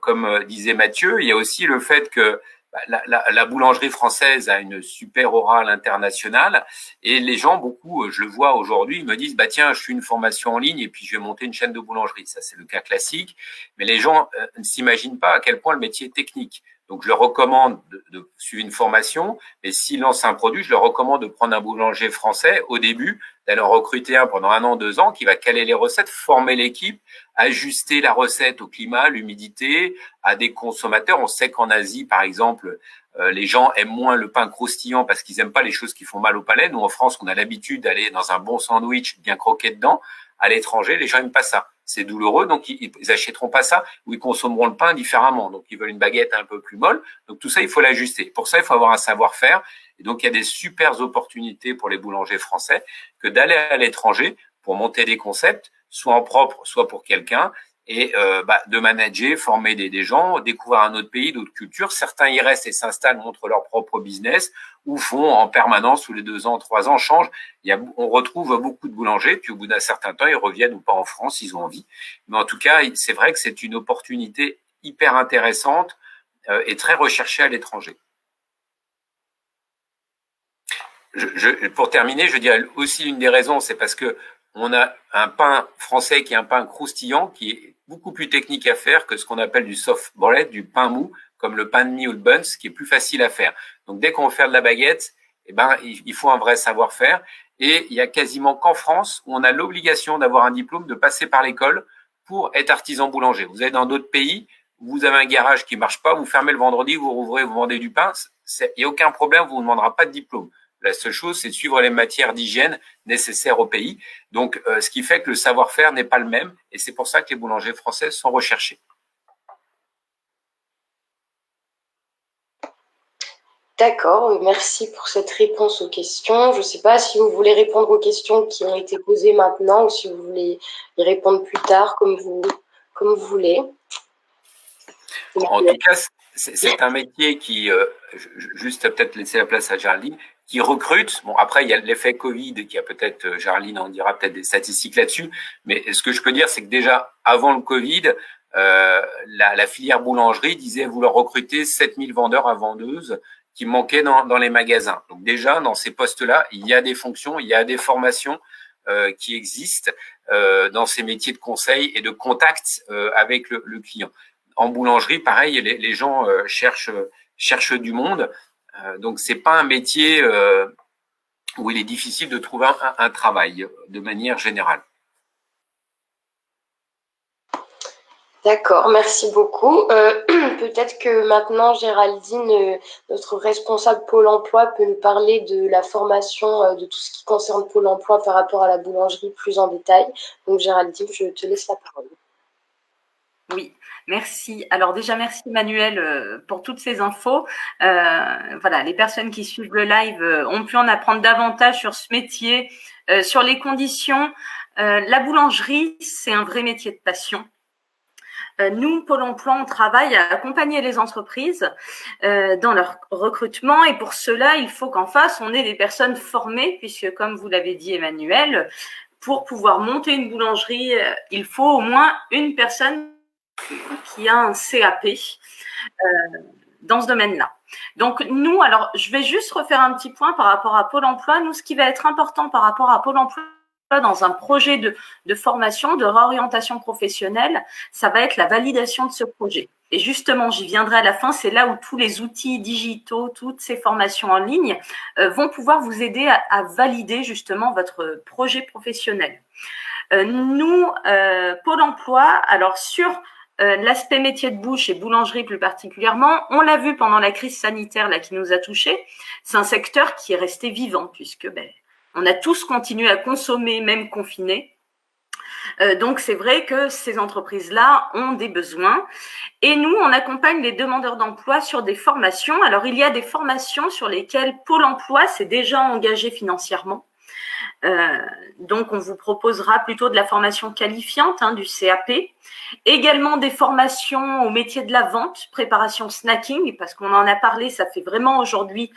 comme disait Mathieu, il y a aussi le fait que la boulangerie française a une super aura à l'international et les gens, beaucoup, je le vois aujourd'hui, me disent, tiens, je suis une formation en ligne et puis je vais monter une chaîne de boulangerie. Ça, c'est le cas classique. Mais les gens ne s'imaginent pas à quel point le métier est technique. Donc, je leur recommande de suivre une formation, mais s'ils lancent un produit, je leur recommande de prendre un boulanger français au début, d'aller en recruter un pendant 1 an, 2 ans, qui va caler les recettes, former l'équipe, ajuster la recette au climat, l'humidité, à des consommateurs. On sait qu'en Asie, par exemple, les gens aiment moins le pain croustillant parce qu'ils n'aiment pas les choses qui font mal au palais. Nous, en France, on a l'habitude d'aller dans un bon sandwich bien croqué dedans. À l'étranger, les gens n'aiment pas ça. C'est douloureux, donc ils achèteront pas ça ou ils consommeront le pain différemment. Donc, ils veulent une baguette un peu plus molle. Donc, tout ça, il faut l'ajuster. Pour ça, il faut avoir un savoir-faire. Et donc, il y a des super opportunités pour les boulangers français que d'aller à l'étranger pour monter des concepts, soit en propre, soit pour quelqu'un, et de manager, former des gens, découvrir un autre pays, d'autres cultures. Certains y restent et s'installent, montrent leur propre business, ou font en permanence, tous les 2 ans, 3 ans, changent. On retrouve beaucoup de boulangers, puis au bout d'un certain temps, ils reviennent ou pas en France, ils ont envie. Mais en tout cas, c'est vrai que c'est une opportunité hyper intéressante et très recherchée à l'étranger. Pour terminer, je dirais aussi une des raisons, c'est parce que on a un pain français qui est un pain croustillant, qui est beaucoup plus technique à faire que ce qu'on appelle du soft bread, du pain mou, comme le pain de mie ou le buns, qui est plus facile à faire. Donc dès qu'on veut faire de la baguette, il faut un vrai savoir-faire. Et il y a quasiment qu'en France où on a l'obligation d'avoir un diplôme, de passer par l'école pour être artisan boulanger. Vous allez dans d'autres pays, vous avez un garage qui marche pas, vous fermez le vendredi, vous rouvrez, vous vendez du pain, il n'y a aucun problème, vous ne demandera pas de diplôme. La seule chose, c'est de suivre les matières d'hygiène nécessaires au pays. Donc, ce qui fait que le savoir-faire n'est pas le même. Et c'est pour ça que les boulangers français sont recherchés. D'accord, merci pour cette réponse aux questions. Je ne sais pas si vous voulez répondre aux questions qui ont été posées maintenant ou si vous voulez y répondre plus tard, comme vous voulez. En tout cas, c'est un métier qui, juste peut-être laisser la place à Géraldine, qui recrute. Bon, après, il y a l'effet Covid qui a peut-être, Géraldine en dira peut-être des statistiques là-dessus, mais ce que je peux dire, c'est que déjà, avant le Covid, la filière boulangerie disait vouloir recruter 7000 vendeurs à vendeuses qui manquaient dans les magasins. Donc déjà, dans ces postes-là, il y a des fonctions, il y a des formations qui existent dans ces métiers de conseil et de contact avec le client. En boulangerie, pareil, les gens cherchent du monde. Donc, c'est pas un métier où il est difficile de trouver un travail de manière générale. D'accord, merci beaucoup. Peut-être que maintenant, Géraldine, notre responsable Pôle emploi, peut nous parler de la formation, de tout ce qui concerne Pôle emploi par rapport à la boulangerie plus en détail. Donc, Géraldine, je te laisse la parole. Oui, merci. Alors déjà, merci Manuel pour toutes ces infos. Voilà, les personnes qui suivent le live ont pu en apprendre davantage sur ce métier, sur les conditions. La boulangerie, c'est un vrai métier de passion. Nous, Pôle emploi, on travaille à accompagner les entreprises dans leur recrutement et pour cela, il faut qu'en face, on ait des personnes formées puisque, comme vous l'avez dit Emmanuel, pour pouvoir monter une boulangerie, il faut au moins une personne qui a un CAP dans ce domaine-là. Donc nous, alors je vais juste refaire un petit point par rapport à Pôle emploi. Nous, ce qui va être important par rapport à Pôle emploi dans un projet de formation, de réorientation professionnelle, ça va être la validation de ce projet. Et justement, j'y viendrai à la fin, c'est là où tous les outils digitaux, toutes ces formations en ligne vont pouvoir vous aider à valider justement votre projet professionnel. Nous, Pôle emploi, alors sur l'aspect métier de bouche et boulangerie plus particulièrement, on l'a vu pendant la crise sanitaire là qui nous a touchés, c'est un secteur qui est resté vivant puisque on a tous continué à consommer, même confinés. Donc, c'est vrai que ces entreprises-là ont des besoins. Et nous, on accompagne les demandeurs d'emploi sur des formations. Alors, il y a des formations sur lesquelles Pôle emploi s'est déjà engagé financièrement. Donc, on vous proposera plutôt de la formation qualifiante, du CAP. Également des formations au métier de la vente, préparation snacking, parce qu'on en a parlé, ça fait vraiment aujourd'hui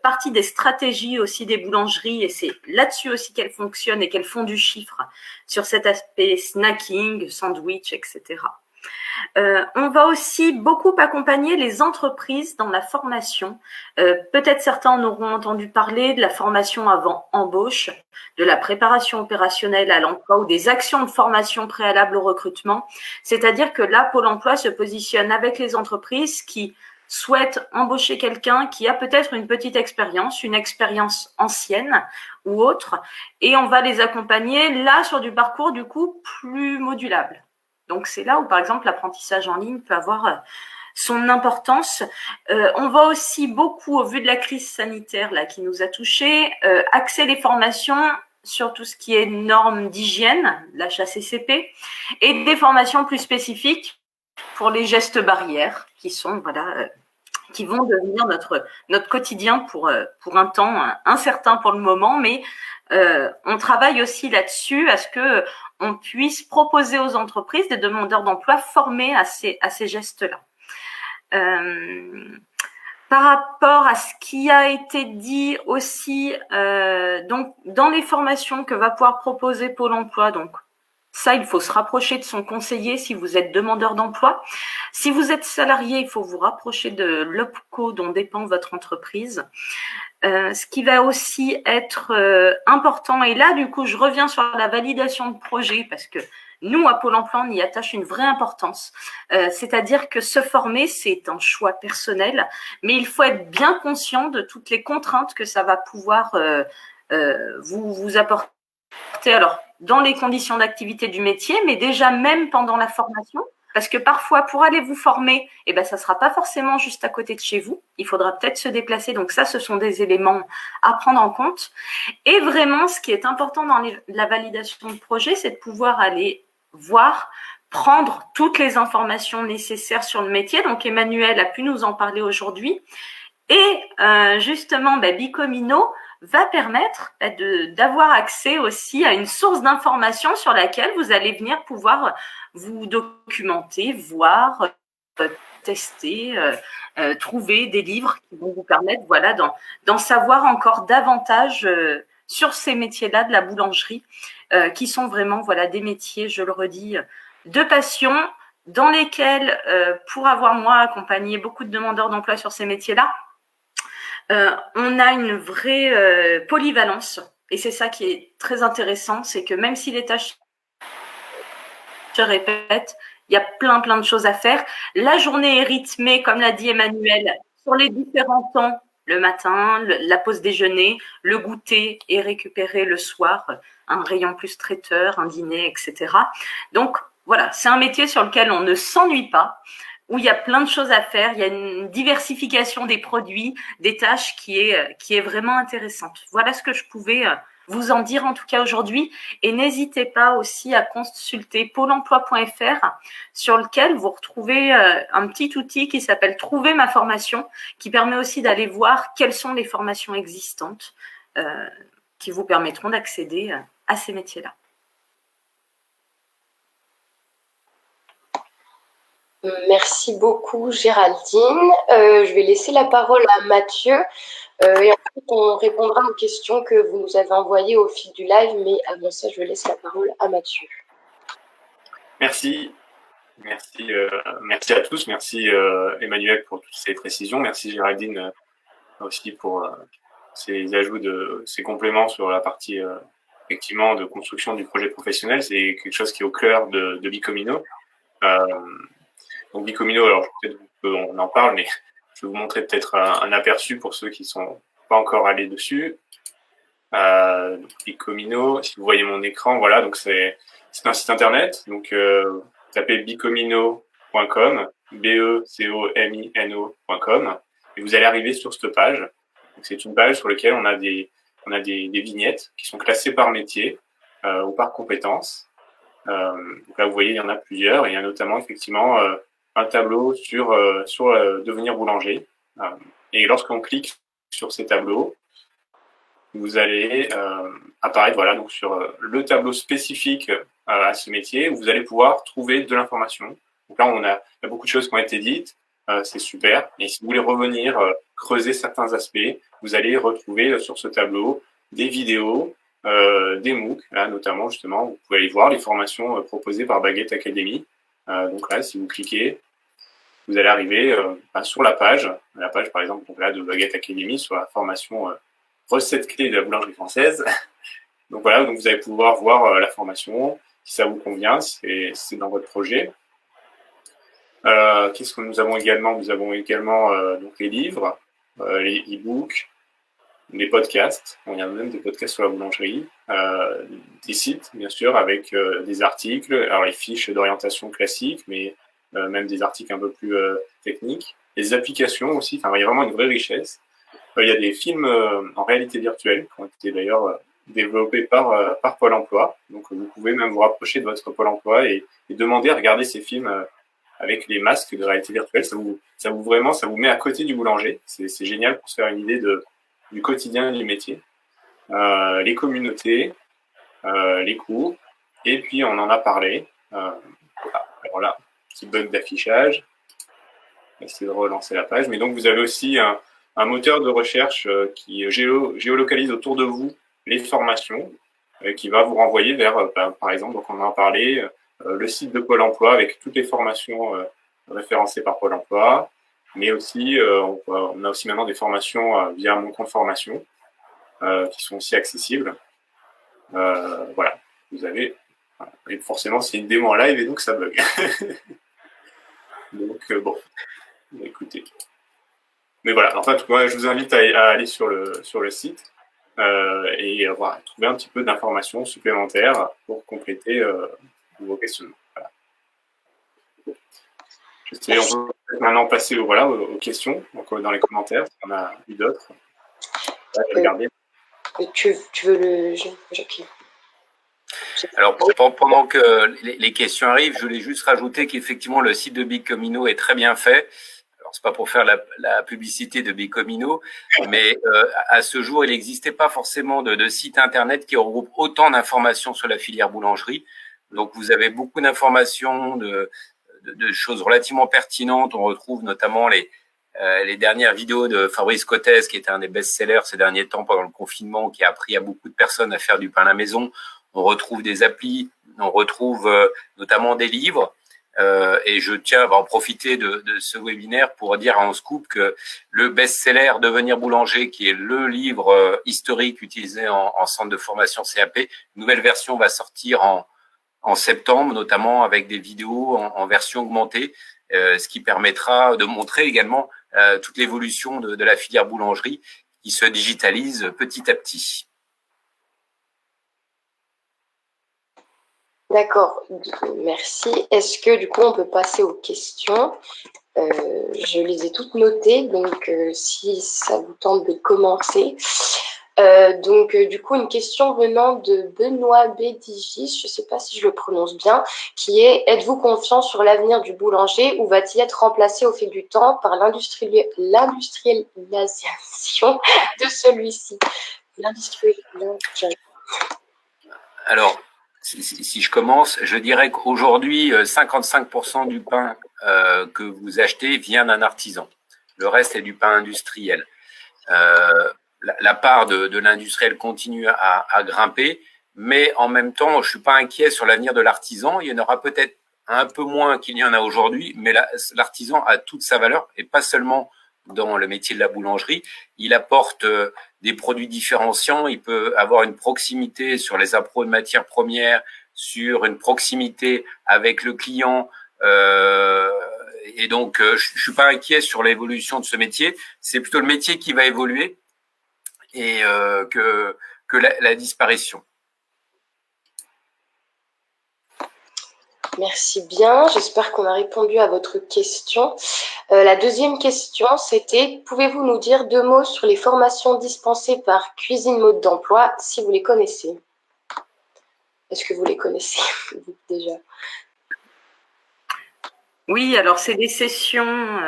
partie des stratégies aussi des boulangeries et c'est là-dessus aussi qu'elles fonctionnent et qu'elles font du chiffre sur cet aspect snacking, sandwich, etc. On va aussi beaucoup accompagner les entreprises dans la formation. Peut-être certains en auront entendu parler de la formation avant embauche, de la préparation opérationnelle à l'emploi ou des actions de formation préalables au recrutement. C'est-à-dire que là, Pôle emploi se positionne avec les entreprises qui souhaitent embaucher quelqu'un qui a peut-être une petite expérience, une expérience ancienne ou autre, et on va les accompagner là sur du parcours du coup plus modulable. Donc, c'est là où, par exemple, l'apprentissage en ligne peut avoir son importance. On va aussi beaucoup, au vu de la crise sanitaire là qui nous a touchés, axer les formations sur tout ce qui est normes d'hygiène, l'HACCP, et des formations plus spécifiques pour les gestes barrières qui sont, qui vont devenir notre quotidien pour un temps incertain pour le moment, mais on travaille aussi là-dessus à ce que on puisse proposer aux entreprises des demandeurs d'emploi formés à ces gestes-là. Par rapport à ce qui a été dit aussi, donc dans les formations que va pouvoir proposer Pôle emploi, donc ça, il faut se rapprocher de son conseiller si vous êtes demandeur d'emploi. Si vous êtes salarié, il faut vous rapprocher de l'OPCO dont dépend votre entreprise. Ce qui va aussi être important, et là, du coup, je reviens sur la validation de projet parce que nous, à Pôle emploi, on y attache une vraie importance. C'est-à-dire que se former, c'est un choix personnel, mais il faut être bien conscient de toutes les contraintes que ça va pouvoir vous apporter. Alors, dans les conditions d'activité du métier, mais déjà même pendant la formation, parce que parfois, pour aller vous former, ça sera pas forcément juste à côté de chez vous. Il faudra peut-être se déplacer. Donc ça, ce sont des éléments à prendre en compte. Et vraiment, ce qui est important dans la validation de projet, c'est de pouvoir aller voir, prendre toutes les informations nécessaires sur le métier. Donc Emmanuel a pu nous en parler aujourd'hui. Et justement, Bicomino va permettre d'avoir accès aussi à une source d'information sur laquelle vous allez venir pouvoir vous documenter, voir, tester, trouver des livres qui vont vous permettre d'en savoir encore davantage sur ces métiers-là de la boulangerie qui sont vraiment des métiers, je le redis, de passion dans lesquels, pour avoir moi accompagné beaucoup de demandeurs d'emploi sur ces métiers-là, on a une vraie polyvalence et c'est ça qui est très intéressant, c'est que même si les tâches se répètent, il y a plein de choses à faire. La journée est rythmée, comme l'a dit Emmanuel, sur les différents temps, le matin, la pause déjeuner, le goûter et récupérer le soir, un rayon plus traiteur, un dîner, etc. Donc voilà, c'est un métier sur lequel on ne s'ennuie pas, où il y a plein de choses à faire, il y a une diversification des produits, des tâches qui est vraiment intéressante. Voilà ce que je pouvais vous en dire en tout cas aujourd'hui. Et n'hésitez pas aussi à consulter pôle emploi.fr sur lequel vous retrouvez un petit outil qui s'appelle « Trouver ma formation » qui permet aussi d'aller voir quelles sont les formations existantes qui vous permettront d'accéder à ces métiers-là. Merci beaucoup Géraldine. Je vais laisser la parole à Mathieu Et ensuite, on répondra aux questions que vous nous avez envoyées au fil du live, mais avant ça, je laisse la parole à Mathieu. Merci. Merci à tous. Merci Emmanuel pour toutes ces précisions. Merci Géraldine aussi pour ces ajouts ces compléments sur la partie effectivement de construction du projet professionnel. C'est quelque chose qui est au cœur de Bicomino. Donc Bicomino, alors peut-être on en parle, mais je vais vous montrer peut-être un aperçu pour ceux qui sont pas encore allés dessus. Bicomino, si vous voyez mon écran, voilà, donc c'est un site internet. Donc tapez bicomino.com, BECOMINO.com, et vous allez arriver sur cette page. C'est une page sur laquelle on a des vignettes qui sont classées par métier ou par compétence. Donc là, vous voyez, il y en a plusieurs. Il y a notamment effectivement un tableau sur devenir boulanger. Et lorsqu'on clique sur ces tableaux, vous allez apparaître voilà, donc sur le tableau spécifique à ce métier, où vous allez pouvoir trouver de l'information. Donc là, il y a beaucoup de choses qui ont été dites, c'est super. Et si vous voulez revenir creuser certains aspects, vous allez retrouver sur ce tableau des vidéos, des MOOC, là notamment justement, vous pouvez aller voir les formations proposées par Baguette Academy. Donc là, si vous cliquez, vous allez arriver sur la page par exemple donc là, de Baguette Academy, sur la formation recette clé de la boulangerie française. Donc voilà, donc vous allez pouvoir voir la formation, si ça vous convient, c'est dans votre projet. Qu'est-ce que nous avons également? Nous avons également donc les livres, les e-books, les podcasts. Il y a même des podcasts sur la boulangerie, des sites bien sûr avec des articles, alors les fiches d'orientation classiques, mais même des articles un peu plus techniques, des applications aussi. Enfin, il y a vraiment une vraie richesse. Il y a des films en réalité virtuelle qui ont été d'ailleurs développés par Pôle emploi. Donc, vous pouvez même vous rapprocher de votre Pôle emploi et demander à regarder ces films avec les masques de réalité virtuelle. Ça vous met à côté du boulanger. C'est génial pour se faire une idée du quotidien du métier. Les communautés, les cours, et puis on en a parlé. Alors là, petit bug d'affichage. Essayer de relancer la page. Mais donc, vous avez aussi un moteur de recherche qui géolocalise autour de vous les formations, qui va vous renvoyer vers, par exemple, donc on en a parlé, le site de Pôle emploi avec toutes les formations référencées par Pôle emploi, mais aussi, on a aussi maintenant des formations via mon compte formation, qui sont aussi accessibles. Voilà, vous avez, et forcément c'est une démo en live et donc ça bug. Donc bon, écoutez. Mais voilà, enfin, moi, je vous invite à aller sur le site et voilà, trouver un petit peu d'informations supplémentaires pour compléter vos questionnements. Voilà. On peut maintenant passer aux questions, donc, dans les commentaires, si on a eu d'autres. Regardez. Tu veux le... Okay. Alors, pendant que les questions arrivent, je voulais juste rajouter qu'effectivement, le site de Bicomino est très bien fait. Alors, c'est pas pour faire la publicité de Bicomino, mais à ce jour, il n'existait pas forcément de site internet qui regroupe autant d'informations sur la filière boulangerie. Donc, vous avez beaucoup d'informations, de choses relativement pertinentes. On retrouve notamment les dernières vidéos de Fabrice Cottès, qui était un des best-sellers ces derniers temps pendant le confinement, qui a appris à beaucoup de personnes à faire du pain à la maison. On retrouve des applis, on retrouve notamment des livres. Et je tiens à en profiter de ce webinaire pour dire en scoop que le best-seller Devenir boulanger, qui est le livre historique utilisé en centre de formation CAP, une nouvelle version va sortir en septembre, notamment avec des vidéos en version augmentée, ce qui permettra de montrer également toute l'évolution de la filière boulangerie qui se digitalise petit à petit. D'accord, merci. Est-ce que du coup on peut passer aux questions? Je les ai toutes notées, donc si ça vous tente de commencer. Donc du coup une question venant de Benoît Bédigis, je ne sais pas si je le prononce bien, qui est: êtes-vous confiant sur l'avenir du boulanger ou va-t-il être remplacé au fil du temps par l'industrialisation de celui-ci? Alors, si je commence, je dirais qu'aujourd'hui, 55% du pain que vous achetez vient d'un artisan. Le reste est du pain industriel. la part de l'industriel continue à grimper, mais en même temps, je suis pas inquiet sur l'avenir de l'artisan. Il y en aura peut-être un peu moins qu'il y en a aujourd'hui, mais l'artisan a toute sa valeur, et pas seulement dans le métier de la boulangerie. Il apporte des produits différenciants, il peut avoir une proximité sur les appros de matières premières, sur une proximité avec le client, et donc je suis pas inquiet sur l'évolution de ce métier. C'est plutôt le métier qui va évoluer et que la disparition. Merci bien, j'espère qu'on a répondu à votre question. La deuxième question, c'était, pouvez-vous nous dire 2 mots sur les formations dispensées par Cuisine Mode d'Emploi, si vous les connaissez? Est-ce que vous les connaissez déjà? Oui, alors c'est des sessions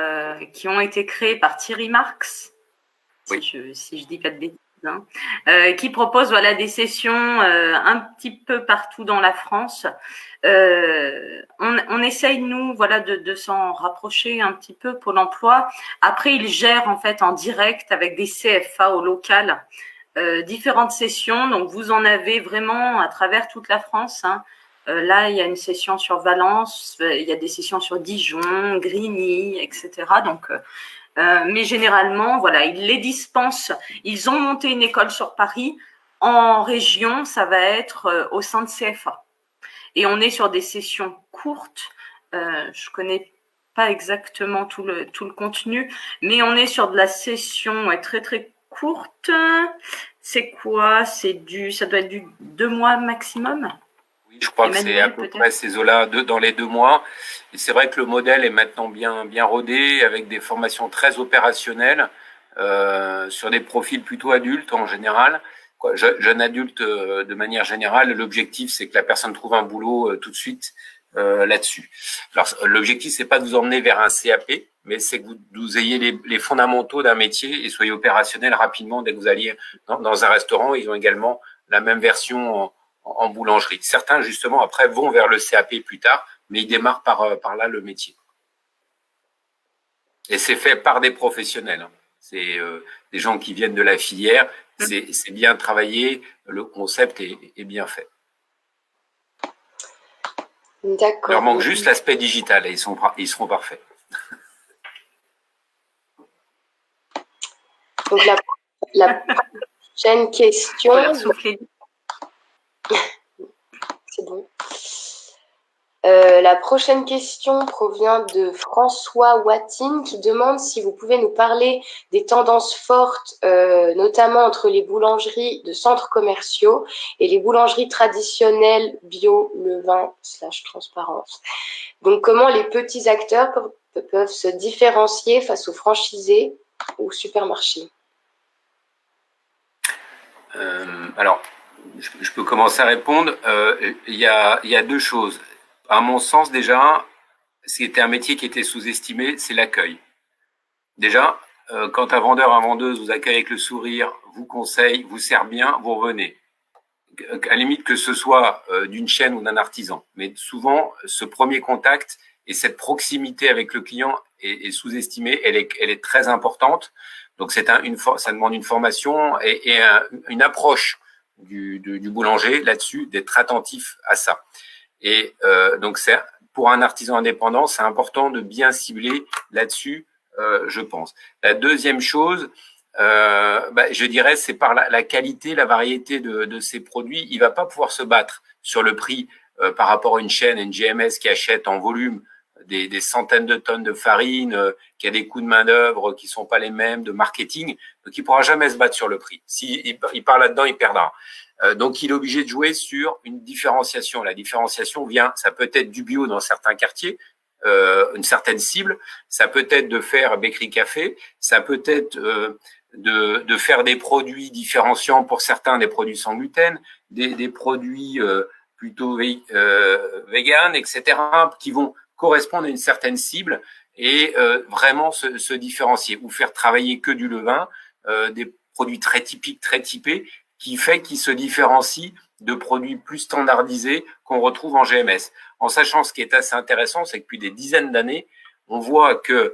qui ont été créées par Thierry Marx, oui. si je dis pas de bêtises. Qui propose des sessions un petit peu partout dans la France. On essaye nous de s'en rapprocher un petit peu Pôle emploi. Après, ils gèrent en fait en direct avec des CFA au local différentes sessions. Donc vous en avez vraiment à travers toute la France. Là, il y a une session sur Valence, il y a des sessions sur Dijon, Grigny, etc. Donc mais généralement, ils les dispensent. Ils ont monté une école sur Paris. En région, ça va être au sein de CFA. Et on est sur des sessions courtes. Je connais pas exactement tout le contenu, mais on est sur de la session très très courte. C'est quoi? Ça doit être du 2 mois maximum. Je crois que c'est à peu près ces eaux-là dans les 2 mois. Et c'est vrai que le modèle est maintenant bien rodé, avec des formations très opérationnelles sur des profils plutôt adultes en général. Jeune adulte de manière générale, l'objectif c'est que la personne trouve un boulot tout de suite là-dessus. Alors l'objectif c'est pas de vous emmener vers un CAP, mais c'est que vous ayez les fondamentaux d'un métier et soyez opérationnel rapidement dès que vous alliez dans un restaurant. Ils ont également la même version en boulangerie. Certains, justement, après, vont vers le CAP plus tard, mais ils démarrent par là le métier. Et c'est fait par des professionnels. C'est des gens qui viennent de la filière. C'est bien travaillé. Le concept est bien fait. D'accord. Il leur manque juste l'aspect digital et ils seront parfaits. Donc, la prochaine question... C'est bon. La prochaine question provient de François Watine qui demande si vous pouvez nous parler des tendances fortes, notamment entre les boulangeries de centres commerciaux et les boulangeries traditionnelles bio, levain / transparence. Donc, comment les petits acteurs peuvent se différencier face aux franchisés ou supermarchés? Alors, je peux commencer à répondre. Il y a 2 choses. À mon sens, déjà, c'était un métier qui était sous-estimé, c'est l'accueil. Déjà, quand un vendeur, une vendeuse vous accueille avec le sourire, vous conseille, vous sert bien, vous revenez. À la limite que ce soit d'une chaîne ou d'un artisan. Mais souvent, ce premier contact et cette proximité avec le client est sous-estimée. Elle est très importante. Donc, ça demande une formation et une approche du boulanger là-dessus, d'être attentif à ça. Et donc, pour un artisan indépendant, c'est important de bien cibler là-dessus, je pense. La deuxième chose, je dirais, c'est par la qualité, la variété de ces produits. Il va pas pouvoir se battre sur le prix par rapport à une chaîne, une GMS qui achète en volume des centaines de tonnes de farine, qui a des coûts de main d'œuvre qui sont pas les mêmes, de marketing. Donc, il pourra jamais se battre sur le prix. S'il part là-dedans, il perdra. Donc, il est obligé de jouer sur une différenciation. La différenciation vient, ça peut être du bio dans certains quartiers, une certaine cible. Ça peut être de faire bakery café. Ça peut être de faire des produits différenciants pour certains, des produits sans gluten, des produits plutôt vegan, etc., qui vont correspondre à une certaine cible et vraiment se différencier ou faire travailler que du levain, des produits très typiques, très typés, qui fait qu'ils se différencient de produits plus standardisés qu'on retrouve en GMS. En sachant ce qui est assez intéressant, c'est que depuis des dizaines d'années, on voit que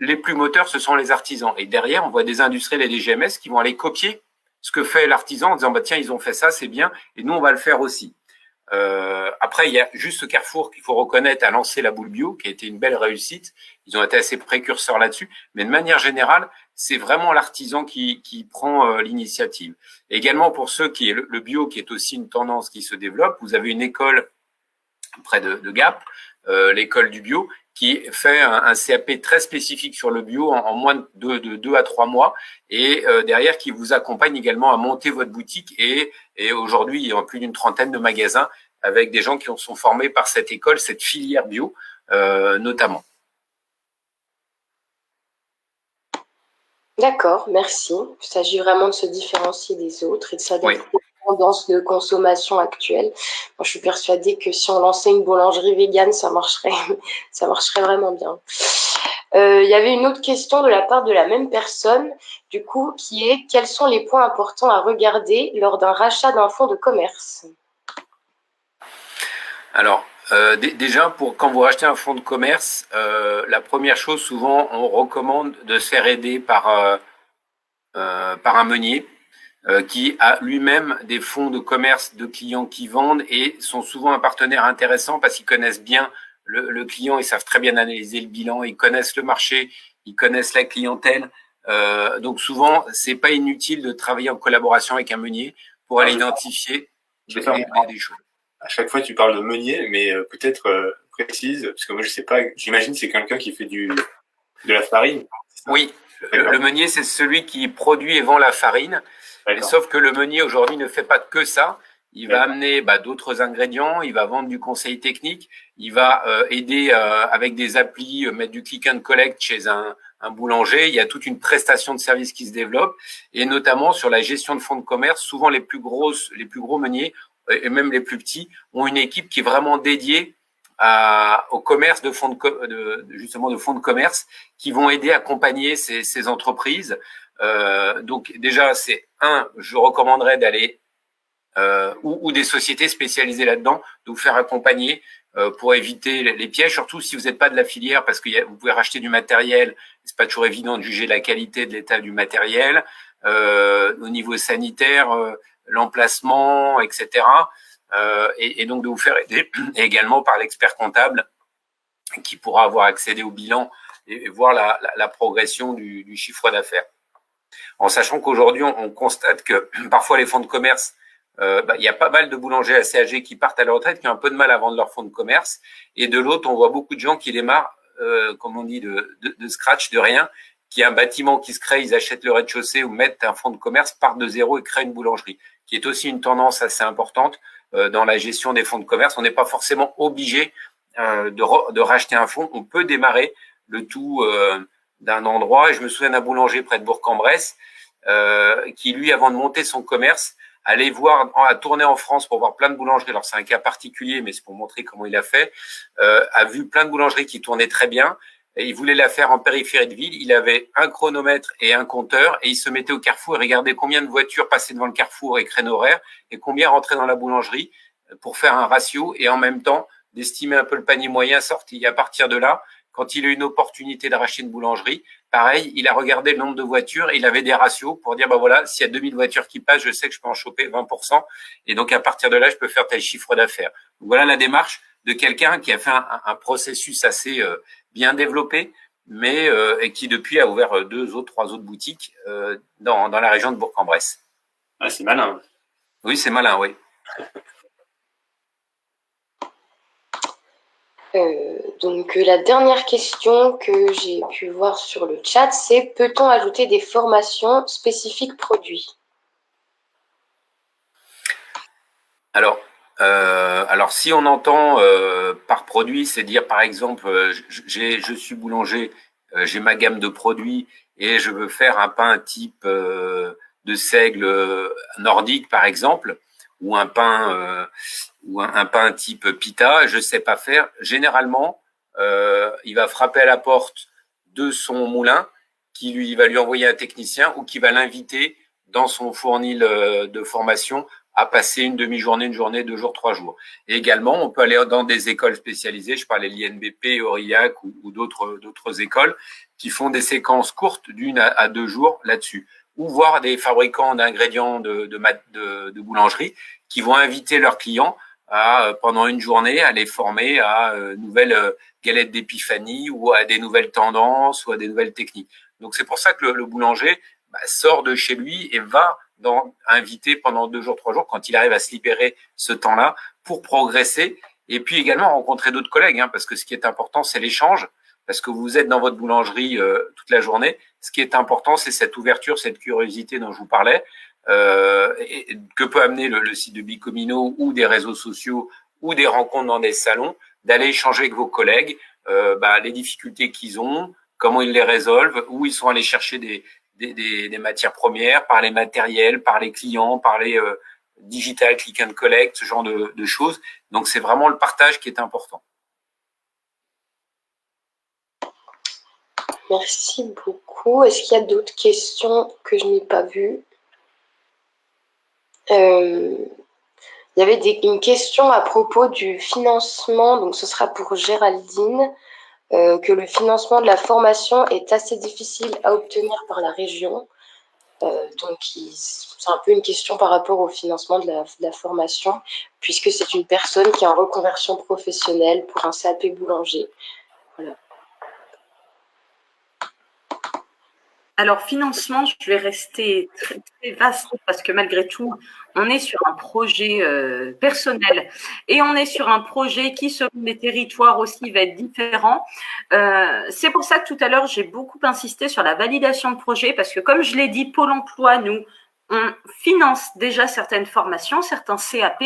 les plus moteurs, ce sont les artisans. Et derrière, on voit des industriels et des GMS qui vont aller copier ce que fait l'artisan en disant, bah, tiens, ils ont fait ça, c'est bien, et nous, on va le faire aussi. Après, il y a juste Carrefour qu'il faut reconnaître a lancé la boule bio, qui a été une belle réussite. Ils ont été assez précurseurs là-dessus. Mais de manière générale, c'est vraiment l'artisan qui prend l'initiative. Également, pour ceux qui est le bio, qui est aussi une tendance qui se développe, vous avez une école près de Gap, l'école du bio, qui fait un CAP très spécifique sur le bio en moins de 2 à 3 mois et derrière qui vous accompagne également à monter votre boutique et aujourd'hui il y a plus d'une trentaine de magasins avec des gens qui sont formés par cette école, cette filière bio notamment. D'accord, merci. Il s'agit vraiment de se différencier des autres et de s'adapter aux tendances de consommation actuelles. Moi, je suis persuadée que si on lançait une boulangerie végane, ça marcherait vraiment bien. Il y avait une autre question de la part de la même personne, du coup, qui est quels sont les points importants à regarder lors d'un rachat d'un fonds de commerce? Alors, déjà, quand vous rachetez un fonds de commerce, la première chose, souvent, on recommande de se faire aider par un meunier qui a lui-même des fonds de commerce de clients qui vendent et sont souvent un partenaire intéressant parce qu'ils connaissent bien le client, ils savent très bien analyser le bilan, ils connaissent le marché, ils connaissent la clientèle. Donc souvent, c'est pas inutile de travailler en collaboration avec un meunier pour aller identifier des choses. À chaque fois, tu parles de meunier, mais peut-être précise, parce que moi, je sais pas, j'imagine que c'est quelqu'un qui fait de la farine. Oui, le meunier, c'est celui qui produit et vend la farine. Sauf que le meunier, aujourd'hui, ne fait pas que ça. Il va amener d'autres ingrédients, il va vendre du conseil technique, il va aider avec des applis, mettre du click and collect chez un boulanger. Il y a toute une prestation de service qui se développe, et notamment sur la gestion de fonds de commerce. Souvent, les plus gros meuniers et même les plus petits ont une équipe qui est vraiment dédiée au commerce de fonds de fonds de commerce qui vont aider à accompagner ces entreprises. Donc déjà, je recommanderais d'aller ou des sociétés spécialisées là-dedans, de vous faire accompagner pour éviter les pièges, surtout si vous n'êtes pas de la filière, parce que vous pouvez racheter du matériel, c'est pas toujours évident de juger la qualité de l'état du matériel, au niveau sanitaire, l'emplacement, etc. Et donc de vous faire aider, et également par l'expert comptable qui pourra avoir accédé au bilan et voir la progression du chiffre d'affaires. En sachant qu'aujourd'hui, on constate que parfois les fonds de commerce, il y a pas mal de boulangers assez âgés qui partent à la retraite, qui ont un peu de mal à vendre leur fonds de commerce. Et de l'autre, on voit beaucoup de gens qui démarrent, comme on dit, de scratch, de rien, qui a un bâtiment qui se crée, ils achètent le rez-de-chaussée ou mettent un fonds de commerce, partent de zéro et créent une boulangerie, qui est aussi une tendance assez importante dans la gestion des fonds de commerce. On n'est pas forcément obligé de racheter un fonds. On peut démarrer le tout d'un endroit. Et je me souviens d'un boulanger près de Bourg-en-Bresse qui, lui, avant de monter son commerce, allait à tourner en France pour voir plein de boulangeries. Alors, c'est un cas particulier, mais c'est pour montrer comment il a fait. A vu plein de boulangeries qui tournaient très bien. Et il voulait la faire en périphérie de ville. Il avait un chronomètre et un compteur et il se mettait au carrefour et regardait combien de voitures passaient devant le carrefour et créneau horaire et combien rentraient dans la boulangerie pour faire un ratio et en même temps d'estimer un peu le panier moyen sorti. Et à partir de là, quand il a eu une opportunité de racheter une boulangerie, pareil, il a regardé le nombre de voitures et il avait des ratios pour dire, voilà, s'il y a 2000 voitures qui passent, je sais que je peux en choper 20%. Et donc, à partir de là, je peux faire tel chiffre d'affaires. Voilà la démarche de quelqu'un qui a fait un processus assez bien développé, mais et qui depuis a ouvert 3 autres boutiques dans la région de Bourg-en-Bresse. Ah, c'est malin. Oui, c'est malin, oui. Donc la dernière question que j'ai pu voir sur le chat, c'est peut-on ajouter des formations spécifiques produits? Alors, si on entend par produit, c'est dire par exemple, je suis boulanger, j'ai ma gamme de produits et je veux faire un pain type de seigle nordique par exemple, ou un pain type pita, je sais pas faire. Généralement, il va frapper à la porte de son moulin, qui va lui envoyer un technicien ou qui va l'inviter dans son fournil de formation à passer une demi-journée, une journée, 2 jours, 3 jours. Et également, on peut aller dans des écoles spécialisées, je parlais de l'INBP, Aurillac ou d'autres écoles, qui font des séquences courtes d'1 à 2 jours là-dessus. Ou voir des fabricants d'ingrédients de boulangerie qui vont inviter leurs clients pendant une journée, à les former à nouvelles galettes d'épiphanie ou à des nouvelles tendances ou à des nouvelles techniques. Donc, c'est pour ça que le boulanger sort de chez lui et va inviter pendant 2 jours, 3 jours, quand il arrive à se libérer ce temps-là pour progresser. Et puis également rencontrer d'autres collègues, parce que ce qui est important, c'est l'échange, parce que vous êtes dans votre boulangerie toute la journée. Ce qui est important, c'est cette ouverture, cette curiosité dont je vous parlais, et que peut amener le site de Bicomino ou des réseaux sociaux ou des rencontres dans des salons, d'aller échanger avec vos collègues les difficultés qu'ils ont, comment ils les résolvent, où ils sont allés chercher des matières premières, par les matériels, par les clients, par les digital click and collect, ce genre de choses. Donc, c'est vraiment le partage qui est important. Merci beaucoup. Est-ce qu'il y a d'autres questions que je n'ai pas vues? Il y avait une question à propos du financement, donc ce sera pour Géraldine, que le financement de la formation est assez difficile à obtenir par la région. Donc, c'est un peu une question par rapport au financement de la formation, puisque c'est une personne qui est en reconversion professionnelle pour un CAP boulanger. Voilà. Alors, financement, je vais rester très, très vaste parce que malgré tout, on est sur un projet personnel et on est sur un projet qui, selon les territoires aussi, va être différent. C'est pour ça que tout à l'heure, j'ai beaucoup insisté sur la validation de projet parce que, comme je l'ai dit, Pôle emploi, nous, on finance déjà certaines formations, certains CAP.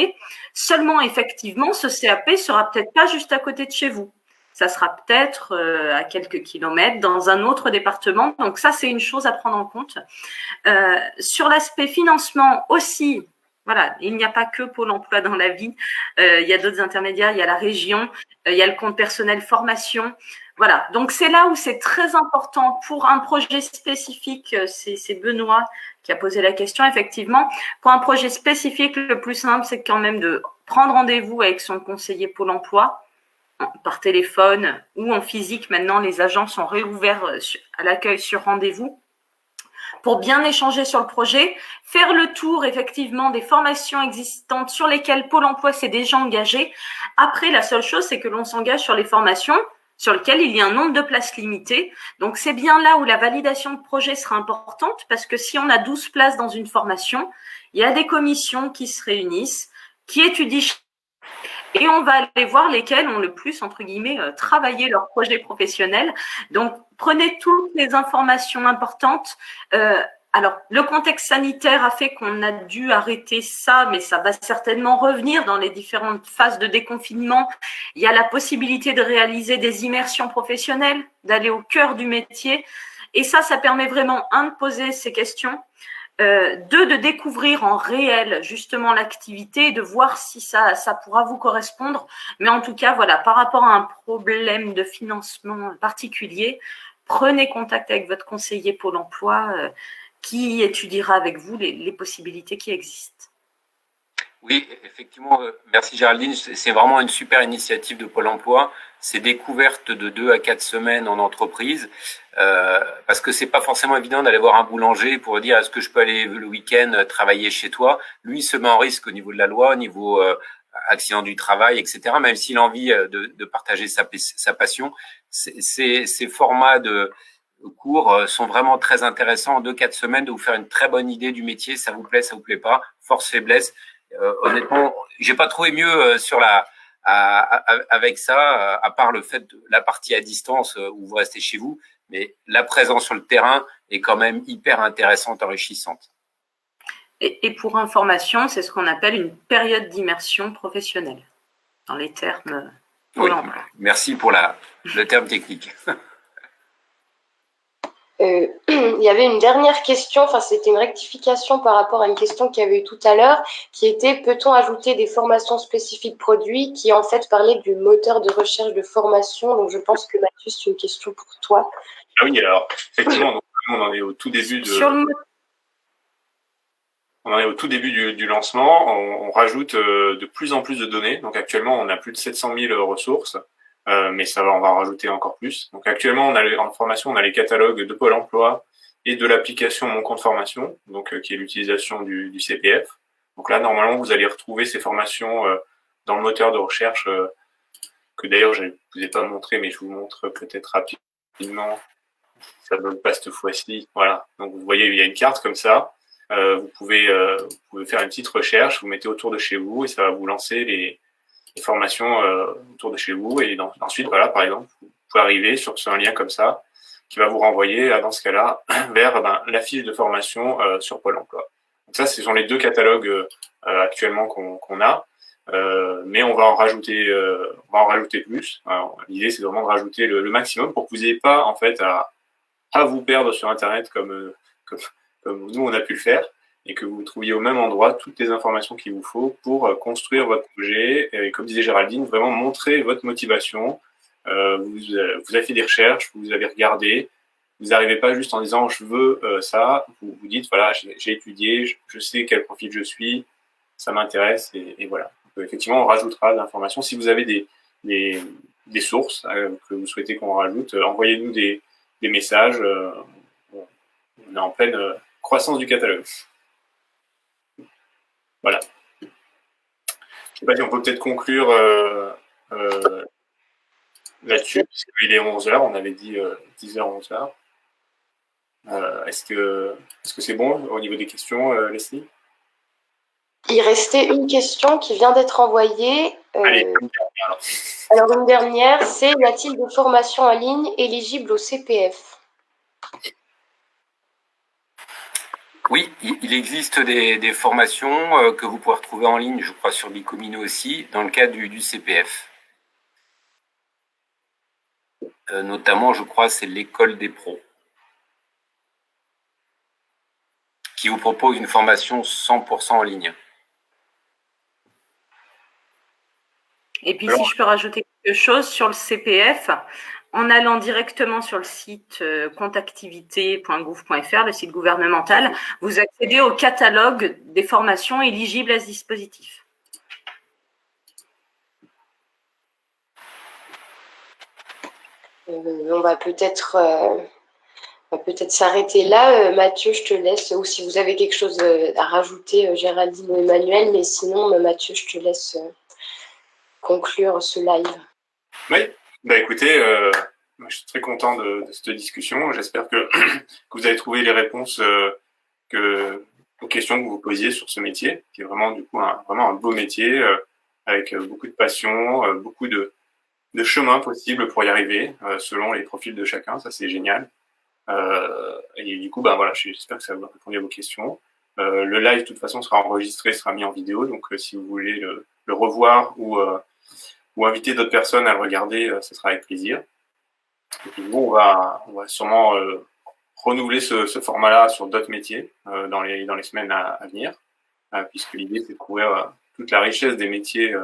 Seulement, effectivement, ce CAP sera peut-être pas juste à côté de chez vous. Ça sera peut-être à quelques kilomètres dans un autre département. Donc ça, c'est une chose à prendre en compte. Sur l'aspect financement aussi, voilà, il n'y a pas que Pôle emploi dans la vie. Il y a d'autres intermédiaires, il y a la région, il y a le compte personnel formation. Voilà, donc c'est là où c'est très important pour un projet spécifique. C'est Benoît qui a posé la question, effectivement. Pour un projet spécifique, le plus simple, c'est quand même de prendre rendez-vous avec son conseiller Pôle emploi, par téléphone ou en physique. Maintenant, les agents sont réouverts à l'accueil sur rendez-vous pour bien échanger sur le projet, faire le tour effectivement des formations existantes sur lesquelles Pôle emploi s'est déjà engagé. Après, la seule chose, c'est que l'on s'engage sur les formations sur lesquelles il y a un nombre de places limitées. Donc, c'est bien là où la validation de projet sera importante parce que si on a 12 places dans une formation, il y a des commissions qui se réunissent, qui étudient et on va aller voir lesquels ont le plus, entre guillemets, travaillé leur projet professionnel. Donc, prenez toutes les informations importantes. Alors, le contexte sanitaire a fait qu'on a dû arrêter ça, mais ça va certainement revenir dans les différentes phases de déconfinement. Il y a la possibilité de réaliser des immersions professionnelles, d'aller au cœur du métier. Et ça permet vraiment, de poser ces questions, de découvrir en réel justement l'activité, de voir si ça pourra vous correspondre. Mais en tout cas, voilà, par rapport à un problème de financement particulier, prenez contact avec votre conseiller Pôle emploi qui étudiera avec vous les possibilités qui existent. Oui, effectivement, merci Géraldine. C'est vraiment une super initiative de Pôle emploi. Ces découvertes de 2 à 4 semaines en entreprise, parce que c'est pas forcément évident d'aller voir un boulanger pour dire est-ce que je peux aller le week-end travailler chez toi. Lui, il se met en risque au niveau de la loi, au niveau accident du travail, etc. Même s'il a envie de partager sa passion, ces formats de cours sont vraiment très intéressants. En 2-4 semaines, de vous faire une très bonne idée du métier. Ça vous plaît, ça vous plaît pas, force, faiblesse. Honnêtement, j'ai pas trouvé mieux avec ça, à part le fait de la partie à distance où vous restez chez vous, mais la présence sur le terrain est quand même hyper intéressante, enrichissante. Et pour information, c'est ce qu'on appelle une période d'immersion professionnelle, dans les termes. Oui, merci pour le terme technique. Il y avait une dernière question, enfin c'était une rectification par rapport à une question qu'il y avait eu tout à l'heure, qui était peut-on ajouter des formations spécifiques produits, qui en fait parlait du moteur de recherche de formation. Donc je pense que Mathieu, c'est une question pour toi. Ah oui, alors effectivement, donc, on en est au tout début de... on en est au tout début du lancement. On rajoute de plus en plus de données. Donc actuellement, on a plus de 700 000 ressources, mais on va en rajouter encore plus. Donc actuellement, en formation, on a les catalogues de Pôle emploi et de l'application Mon compte formation, donc qui est l'utilisation du CPF. Donc là, normalement, vous allez retrouver ces formations dans le moteur de recherche que d'ailleurs je ne vous ai pas montré, mais je vous montre peut-être rapidement. Ça ne donne pas cette fois-ci. Voilà. Donc vous voyez, il y a une carte comme ça. Vous pouvez faire une petite recherche, vous mettez autour de chez vous et ça va vous lancer les formations autour de chez vous. Et ensuite, voilà, par exemple, vous pouvez arriver sur un lien comme ça qui va vous renvoyer, dans ce cas-là, vers la fiche de formation sur Pôle emploi. Donc ça, ce sont les deux catalogues actuellement qu'on a. Mais on va en rajouter plus. L'idée, c'est vraiment de rajouter le maximum pour que vous n'ayez pas, en fait, à vous perdre sur Internet comme nous, on a pu le faire, et que vous trouviez au même endroit toutes les informations qu'il vous faut pour construire votre projet. Et comme disait Géraldine, vraiment montrer votre motivation. Vous avez fait des recherches, vous avez regardé. Vous n'arrivez pas juste en disant « je veux ça ». Vous dites « voilà, j'ai étudié, je sais quel profil je suis, ça m'intéresse ». Et voilà. Donc, effectivement, on rajoutera de l'information. Si vous avez des sources que vous souhaitez qu'on rajoute, envoyez-nous des messages. On est en pleine croissance du catalogue. Voilà. Je ne sais pas si on peut peut-être conclure là-dessus, parce qu'il est 11h, on avait dit 10h, 11h. Est-ce que c'est bon au niveau des questions, Leslie? Il restait une question qui vient d'être envoyée. Allez, une dernière. Alors, une dernière, c'est « Y a-t-il des formations en ligne éligibles au CPF ?» Oui, il existe des formations que vous pouvez retrouver en ligne, je crois sur Bicomino aussi, dans le cadre du CPF. Notamment, je crois, c'est l'école des pros, qui vous propose une formation 100% en ligne. Et puis, si je peux rajouter quelque chose sur le CPF, en allant directement sur le site compteactivité.gouv.fr, le site gouvernemental, vous accédez au catalogue des formations éligibles à ce dispositif. On va peut-être s'arrêter là. Mathieu, je te laisse, ou si vous avez quelque chose à rajouter, Géraldine ou Emmanuel, mais sinon, Mathieu, je te laisse conclure ce live. Oui, écoutez, je suis très content de cette discussion. J'espère que vous avez trouvé les réponses aux questions que vous vous posiez sur ce métier, qui est vraiment du coup vraiment un beau métier, avec beaucoup de passion, beaucoup de chemins possibles pour y arriver, selon les profils de chacun. Ça, c'est génial. Et du coup, voilà, j'espère que ça va répondre à vos questions. Le live, de toute façon, sera enregistré, sera mis en vidéo. Donc, si vous voulez le revoir ou inviter d'autres personnes à le regarder, ce sera avec plaisir. Et puis nous, on va sûrement renouveler ce format-là sur d'autres métiers dans les semaines à venir, puisque l'idée, c'est de couvrir toute la richesse des métiers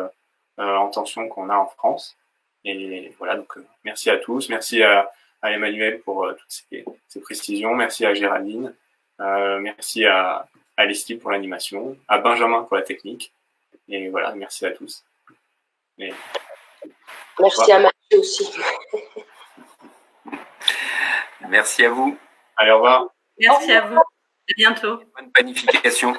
en tension qu'on a en France. Et voilà, donc merci à tous. Merci à Emmanuel pour toutes ces précisions. Merci à Géraldine. Merci à Leslie pour l'animation. À Benjamin pour la technique. Et voilà, merci à tous. Et merci à Mathieu aussi. Merci à vous. Allez, au revoir. Merci à vous. À bientôt. Bonne planification.